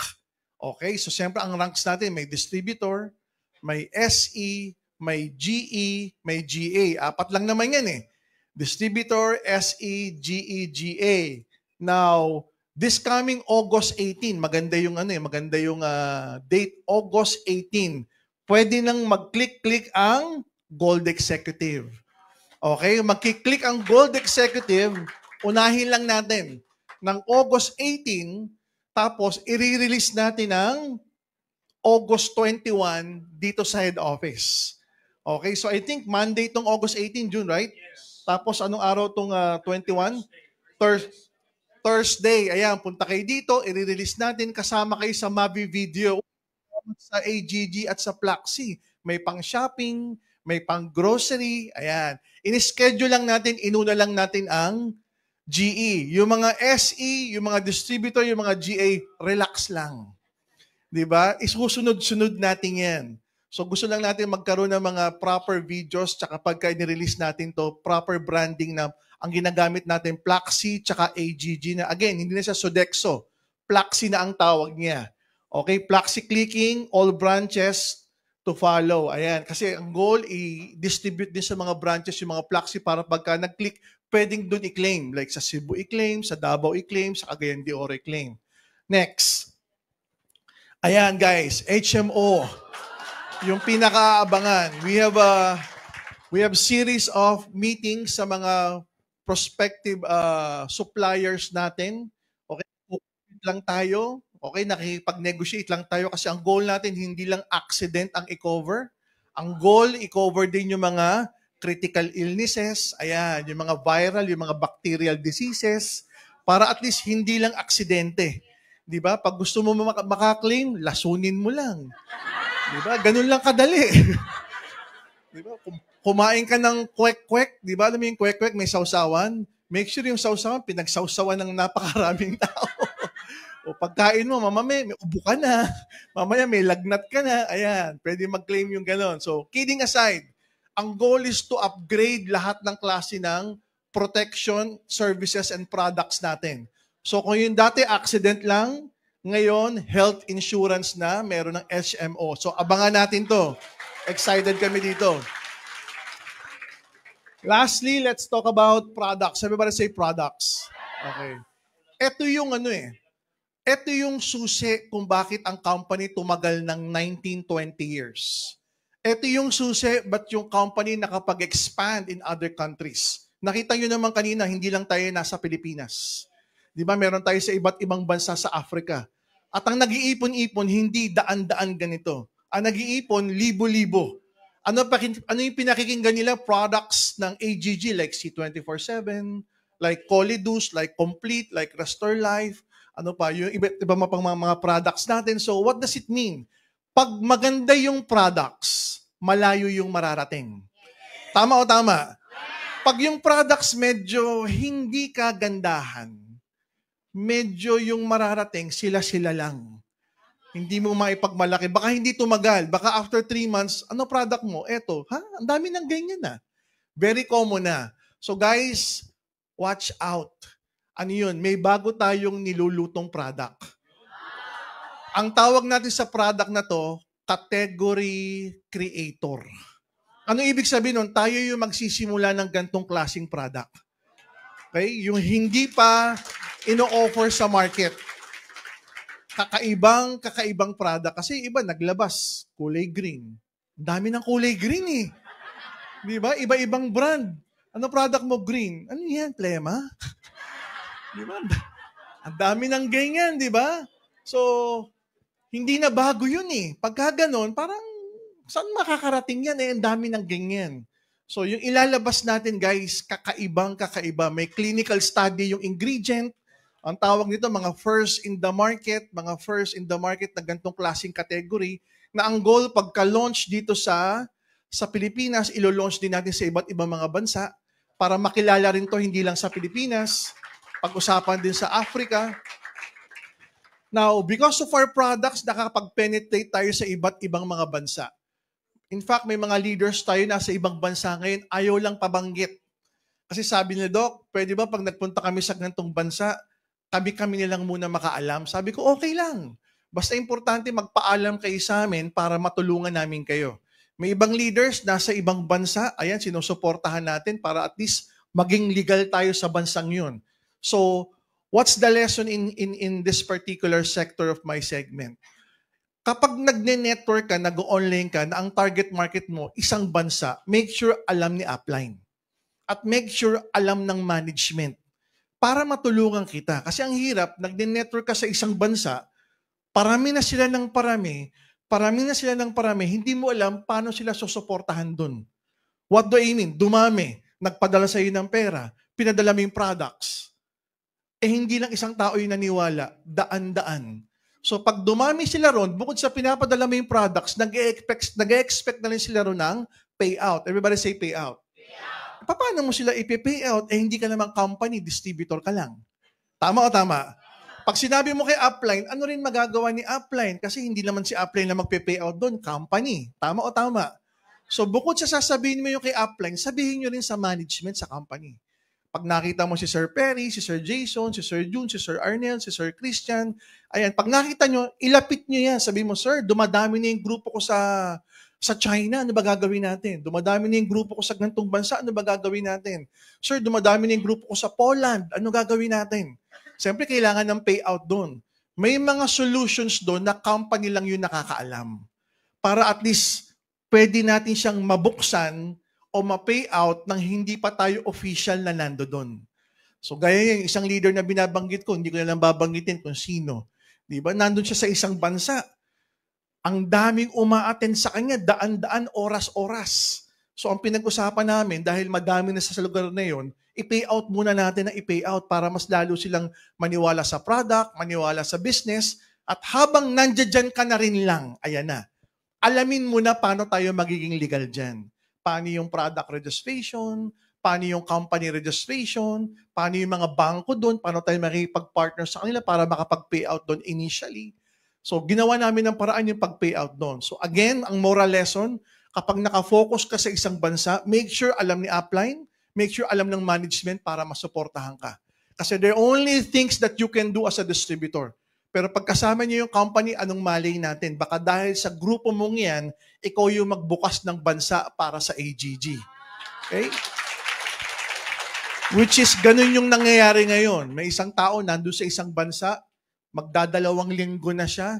Okay? So siyempre ang ranks natin, may distributor, may SE, may GE, may GA. 4 lang naman yan eh. Distributor, SE, GE, GA. Now, this coming August 18, maganda yung date, August 18. Pwede nang mag-click ang Gold Executive. Okay? Mag-click ang Gold Executive, unahin lang natin ng August 18, tapos i-release natin ng August 21 dito sa head office. Okay, so I think Monday itong August 18, June, right? Yes. Tapos anong araw itong 21? Thursday, ayan, punta kayo dito, i-release natin, kasama kayo sa Mavi Video sa AGG at sa Plaxi. May pang-shopping, may pang-grocery, ayan. In-schedule lang natin, inuna lang natin ang GE. Yung mga SE, yung mga distributor, yung mga GA, relax lang. Diba? Isusunod-sunod natin yan. So gusto lang natin magkaroon ng mga proper videos, tsaka pagka nirelease natin to, proper branding na ang ginagamit natin, Plaxi, tsaka AGG na. Again, hindi na siya Sodexo. Plaxi na ang tawag niya. Okay, Plaxi clicking, all branches to follow. Ayan, kasi ang goal, i-distribute din sa mga branches yung mga Plaxi para pagka nag-click, pwedeng dun i-claim. Like sa Cebu i-claim, sa Davao i-claim, sa Cagayan de Oro i-claim. Next. Ayan guys, HMO. Yung pinakaabangan. We have series of meetings sa mga prospective suppliers natin. Okay, lang tayo. Okay, nakikipag-negotiate lang tayo kasi ang goal natin hindi lang accident ang i-cover. Ang goal, i-cover din yung mga critical illnesses, ayan, yung mga viral, yung mga bacterial diseases, para at least hindi lang aksidente. Di ba? Pag gusto mo makaklaim, lasunin mo lang. Di ba? Ganun lang kadali. Di ba? Kumain ka ng kwek-kwek, di ba? Alam mo yung kwek-kwek, may sausawan. Make sure yung sausawan, pinagsausawan ng napakaraming tao. O pagkain mo, mamaya may ubo ka na. Mamaya may lagnat ka na. Ayan, pwede mag-claim yung ganon. So, kidding aside, ang goal is to upgrade lahat ng klase ng protection, services, and products natin. So kung yung dati accident lang, ngayon health insurance na, meron ng HMO. So abangan natin to. Excited kami dito. Lastly, let's talk about products. Everybody say products. Okay. Ito yung ito yung susi kung bakit ang company tumagal ng 19-20 years. Ito yung susi, but yung company nakapag-expand in other countries. Nakita nyo naman kanina, hindi lang tayo nasa Pilipinas. Di ba, meron tayo sa iba't ibang bansa sa Africa. At ang nag-iipon-ipon, hindi daan-daan ganito. Ang nag-iipon, libo-libo. Ano yung pinakikinggan nila? Products ng AGG like C24/7, like Colidus, like Complete, like Restore Life. Ano pa, yung iba pang mga products natin. So what does it mean? Pag maganda yung products, malayo yung mararating. Tama o tama? Pag yung products medyo hindi kagandahan, medyo yung mararating, sila-sila lang. Hindi mo maipagmalaki. Baka hindi tumagal. Baka after 3 months, ano product mo? Eto, ang dami ng ganyan na. Very common na. So guys, watch out. Ano yun? May bago tayong nilulutong product. Ang tawag natin sa product na to, category creator. Ano ibig sabihin nun? Tayo yung magsisimula ng gantong klaseng product. Okay? Yung hindi pa ino-offer sa market. Kakaibang product. Kasi iba naglabas, kulay green. Ang dami ng kulay green eh. Di ba? Iba-ibang brand. Ano product mo? Green. Ano yan? Plema? Di ba? Ang dami ng ganyan, di ba? So, hindi na bago yun eh. Pagka ganon, parang saan makakarating yan eh? Ang dami ng ganyan. So, yung ilalabas natin, guys, kakaiba. May clinical study yung ingredient. Ang tawag nito, mga first in the market na gantong klaseng category, na ang goal, pagka-launch dito sa Pilipinas, ilo-launch din natin sa iba't ibang mga bansa para makilala rin to hindi lang sa Pilipinas, pag-usapan din sa Africa. Now, because of our products, nakakapag-penetrate tayo sa iba't ibang mga bansa. In fact, may mga leaders tayo nasa ibang bansa ngayon, ayaw lang pabanggit. Kasi sabi nila, Doc, pwede ba pag nagpunta kami sa ganitong bansa, kami nilang muna makaalam? Sabi ko, okay lang. Basta importante magpaalam kayo sa amin para matulungan namin kayo. May ibang leaders nasa ibang bansa, ayan, sinusuportahan natin para at least maging legal tayo sa bansang yun. So, what's the lesson in this particular sector of my segment? Kapag nagne-network ka, nag-online ka, na ang target market mo, isang bansa, make sure alam ni upline. At make sure alam ng management para matulungan kita. Kasi ang hirap, nagne-network ka sa isang bansa, parami na sila ng parami, hindi mo alam paano sila susuportahan dun. What do I mean? Dumami, nagpadala sa iyo ng pera, pinadala mo yung products. hindi lang isang tao yung naniwala, daan-daan. So pag dumami sila ron, bukod sa pinapadala mo yung products, nag-expect na rin sila ron ng payout. Everybody say payout. Paano mo sila ipi-payout? Hindi ka naman company, distributor ka lang. Tama o tama? Pag sinabi mo kay upline, ano rin magagawa ni upline? Kasi hindi naman si upline na magpe-payout doon, company. Tama o tama? So bukod sa sasabihin mo yung kay upline, sabihin nyo rin sa management sa company. Pag nakita mo si Sir Perry, si Sir Jason, si Sir June, si Sir Arnel, si Sir Christian, ayan, pag nakita nyo, ilapit nyo yan. Sabihin mo, Sir, dumadami na yung grupo ko sa China, ano ba gagawin natin? Dumadami na yung grupo ko sa gantong bansa, ano ba gagawin natin? Sir, dumadami na yung grupo ko sa Poland, ano gagawin natin? Siyempre, kailangan ng payout doon. May mga solutions doon na company lang yun nakakaalam. Para at least, pwede natin siyang mabuksan o ma-payout nang hindi pa tayo official na nando doon. So, gaya yung isang leader na binabanggit ko, hindi ko na lang babanggitin kung sino. Di ba? Nandun siya sa isang bansa. Ang daming umaattend sa kanya, daan-daan, oras-oras. So, ang pinag-usapan namin, dahil madami na sa lugar na yun, i-payout muna natin na i-payout para mas lalo silang maniwala sa product, maniwala sa business, at habang nandiyan ka na rin lang, ayan na, alamin mo na paano tayo magiging legal dyan. Paano yung product registration, paano yung company registration, paano yung mga bangko doon, paano tayo makikipag-partner sa kanila para makapag-payout doon initially. So, ginawa namin ng paraan yung pag-payout doon. So, again, ang moral lesson, kapag nakafocus ka sa isang bansa, make sure alam ni upline, make sure alam ng management para masuportahan ka. Kasi there are only things that you can do as a distributor. Pero pag kasama niyo yung company, anong malay natin? Baka dahil sa grupo mong yan, ikaw yung magbukas ng bansa para sa AGG. Okay? Which is, ganun yung nangyayari ngayon. May isang tao nandun sa isang bansa, magdadalawang linggo na siya,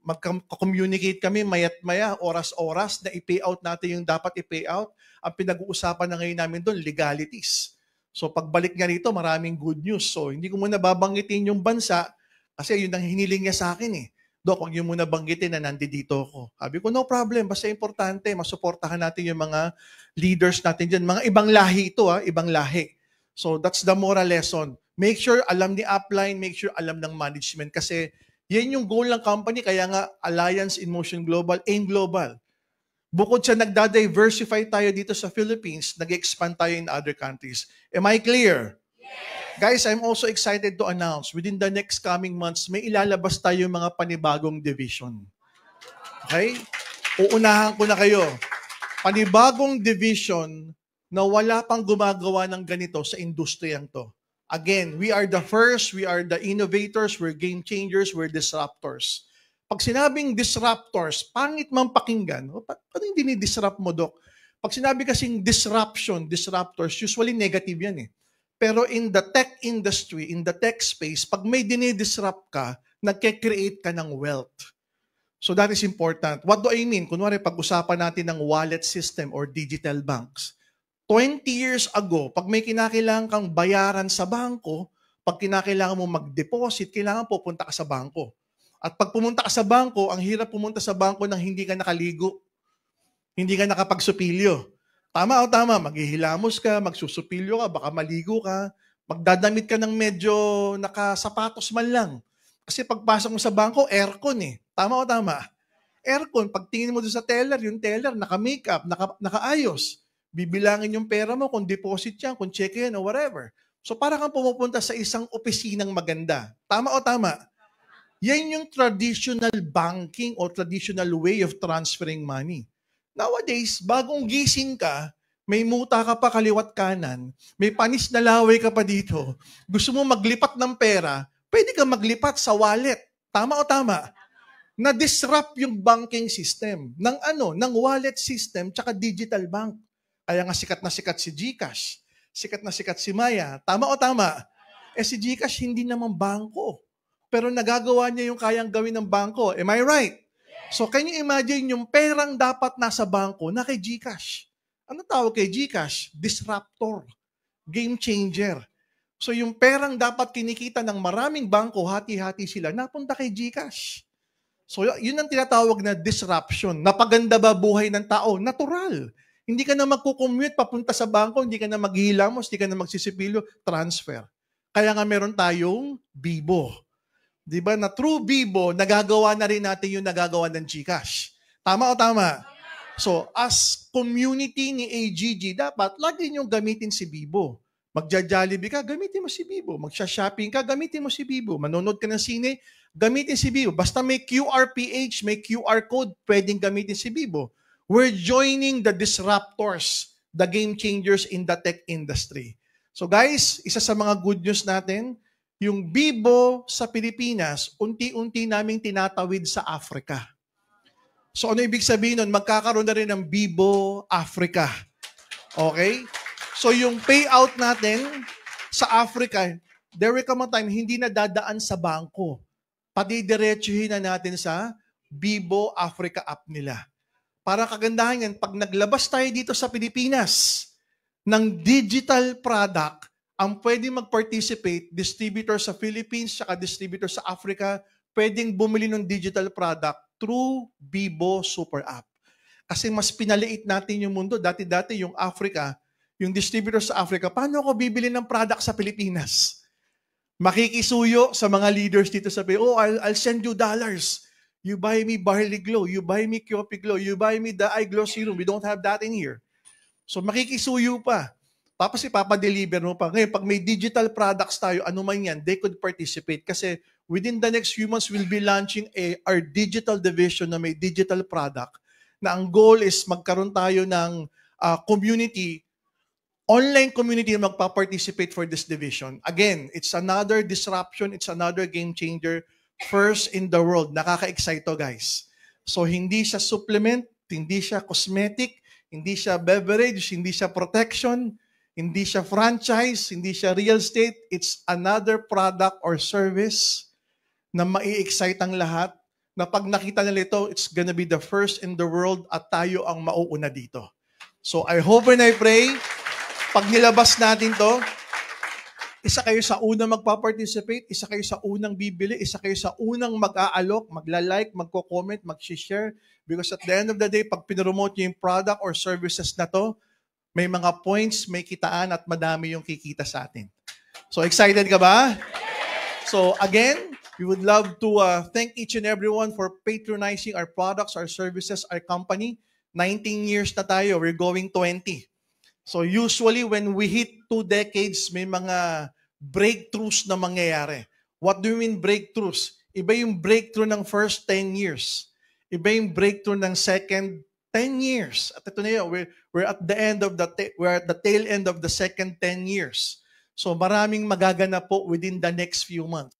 magka-communicate kami mayat-maya, oras-oras na i-payout natin yung dapat i-payout. Ang pinag-uusapan na ngayon namin doon, legalities. So pagbalik niya rito, maraming good news. So hindi ko muna babanggitin yung bansa kasi yun ang hiniling niya sa akin eh. Dok, huwag niyo muna banggitin na nandito ako. Sabi ko, no problem. Basta importante, masuportahan natin yung mga leaders natin dyan. Mga ibang lahi ito, ibang lahi. So that's the moral lesson. Make sure alam ni upline, make sure alam ng management kasi yan yung goal ng company. Kaya nga, Alliance in Motion Global, AIM Global. Bukod sa nagda-diversify tayo dito sa Philippines, nag-expand tayo in other countries. Am I clear? Yes. Guys, I'm also excited to announce, within the next coming months, may ilalabas tayo mga panibagong division. Okay? Uunahan ko na kayo. Panibagong division na wala pang gumagawa ng ganito sa industriyang to. Again, we are the first, we are the innovators, we're game changers, we're disruptors. Pag sinabing disruptors, pangit mang pakinggan, paano yung dinidisrupt mo, Dok? Pag sinabi kasing disruption, disruptors, usually negative yan eh. Pero in the tech industry, in the tech space, pag may dinidisrupt ka, nagke-create ka ng wealth. So that is important. What do I mean? Kunwari, pag-usapan natin ng wallet system or digital banks. 20 years ago, pag may kinakailangan kang bayaran sa bangko, pag kinakailangan mo mag-deposit, kailangan pupunta ka sa bangko. At pag pumunta ka sa bangko, ang hirap pumunta sa bangko nang hindi ka nakaligo. Hindi ka nakapagsupilyo. Tama o tama? Maghihilamos ka, magsusupilyo ka, baka maligo ka, magdadamit ka ng medyo nakasapatos man lang. Kasi pagpasok mo sa bangko, aircon eh. Tama o tama? Aircon, pag tingin mo doon sa teller, yung teller naka-makeup, nakaayos. Bibilangin yung pera mo kung deposit yan, kung check yan o whatever. So para kang pumupunta sa isang opisinang maganda. Tama o tama? Yan yung traditional banking o traditional way of transferring money. Nowadays, bagong gising ka, may muta ka pa kaliwat kanan, may panis na laway ka pa dito, gusto mo maglipat ng pera, pwede ka maglipat sa wallet. Tama o tama? Na-disrupt yung banking system ng wallet system tsaka digital bank. Kaya nga sikat na sikat si GCash, sikat na sikat si Maya. Tama o tama? Si GCash hindi naman bangko. Pero nagagawa niya yung kayang gawin ng bangko. Am I right? So, can you imagine yung perang dapat nasa bangko na kay GCash? Ano tawag kay GCash? Disruptor. Game changer. So, yung perang dapat kinikita ng maraming bangko, hati-hati sila, napunta kay GCash. So, yun ang tinatawag na disruption. Napaganda ba buhay ng tao? Natural. Hindi ka na magkukommute papunta sa bangko, hindi ka na maghihilamos, hindi ka na magsisipilyo, transfer. Kaya nga meron tayong Bibo. Di ba? Na through Bibo, nagagawa na rin natin yung nagagawa ng GCash. Tama o tama? So, as community ni AGG, dapat lagi niyong gamitin si Bibo. Magja-Jollibee ka, gamitin mo si Bibo. Magsha-shopping ka, gamitin mo si Bibo. Manonood ka ng sine, gamitin si Bibo. Basta may QRPH, may QR code, pwedeng gamitin si Bibo. We're joining the disruptors, the game changers in the tech industry. So guys, isa sa mga good news natin, yung Bibo sa Pilipinas, unti-unti naming tinatawid sa Africa. So ano ibig sabihin nun? Magkakaroon na rin ng Bibo Africa. Okay? So yung payout natin sa Africa, there will come a time, hindi na dadaan sa bangko. Padidiretsuhin na natin sa Bibo Africa app nila. Para kagandahan yan, pag naglabas tayo dito sa Pilipinas ng digital product, ang pwedeng mag-participate, distributor sa Philippines, saka distributor sa Africa, pwedeng bumili ng digital product through Bibo Super App. Kasi mas pinaliit natin yung mundo. Dati-dati yung Africa, yung distributor sa Africa, paano ako bibili ng product sa Pilipinas? Makikisuyo sa mga leaders dito sa Pilipinas, I'll send you dollars. You buy me Barley Glow, you buy me Kiopi Glow, you buy me the Eye Glow Serum. We don't have that in here. So makikisuyo pa. Tapos ipapadeliver mo pa. Ngayon, pag may digital products tayo, ano man yan, they could participate. Kasi within the next few months, we'll be launching our digital division na may digital product na ang goal is magkaroon tayo ng community, online community na magpa-participate for this division. Again, it's another disruption, it's another game changer. First in the world. Nakaka-excite to, guys. So, hindi siya supplement, hindi siya cosmetic, hindi siya beverage, hindi siya protection, hindi siya franchise, hindi siya real estate. It's another product or service na mai-excite ang lahat, na pag nakita nila ito, it's gonna be the first in the world at tayo ang mauuna dito. So, I hope and I pray, pag nilabas natin to, isa kayo sa unang magpa-participate, isa kayo sa unang bibili, isa kayo sa unang mag-aalok, magla-like, magko-comment, mag-share. Because at the end of the day, pag pinromote nyo yung product or services na to, may mga points, may kitaan, at madami yung kikita sa atin. So, excited ka ba? So, again, we would love to thank each and everyone for patronizing our products, our services, our company. 19 years na tayo. We're going 20. So usually when we hit 2 decades, may mga breakthroughs na mangyayari. What do you mean breakthroughs? Iba yung breakthrough ng first 10 years. Iba yung breakthrough ng second 10 years. At ito na yun, we're at the end of we're at the tail end of the second 10 years. So maraming magaganap po within the next few months.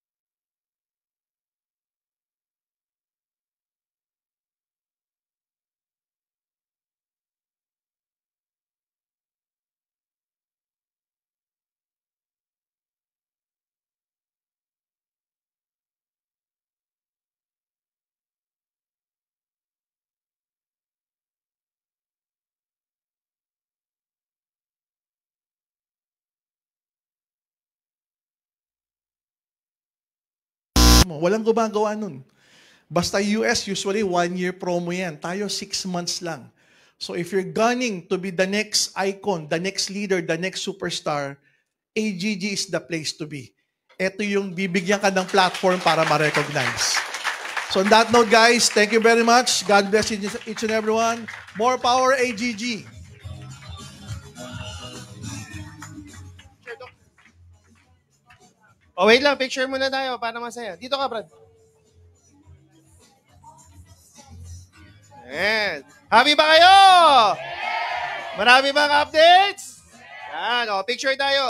Walang gumagawa nun. Basta US, usually 1-year promo yan. Tayo 6 months lang. So if you're gunning to be the next icon, the next leader, the next superstar, AGG is the place to be. Ito yung bibigyan ka ng platform para ma-recognize. So on that note, guys, thank you very much. God bless each and everyone. More power, AGG. Oh, wait lang. Picture muna tayo para masaya. Dito ka, Brad. Ayan. Happy ba kayo? Marami bang updates? Yan, oh, picture tayo.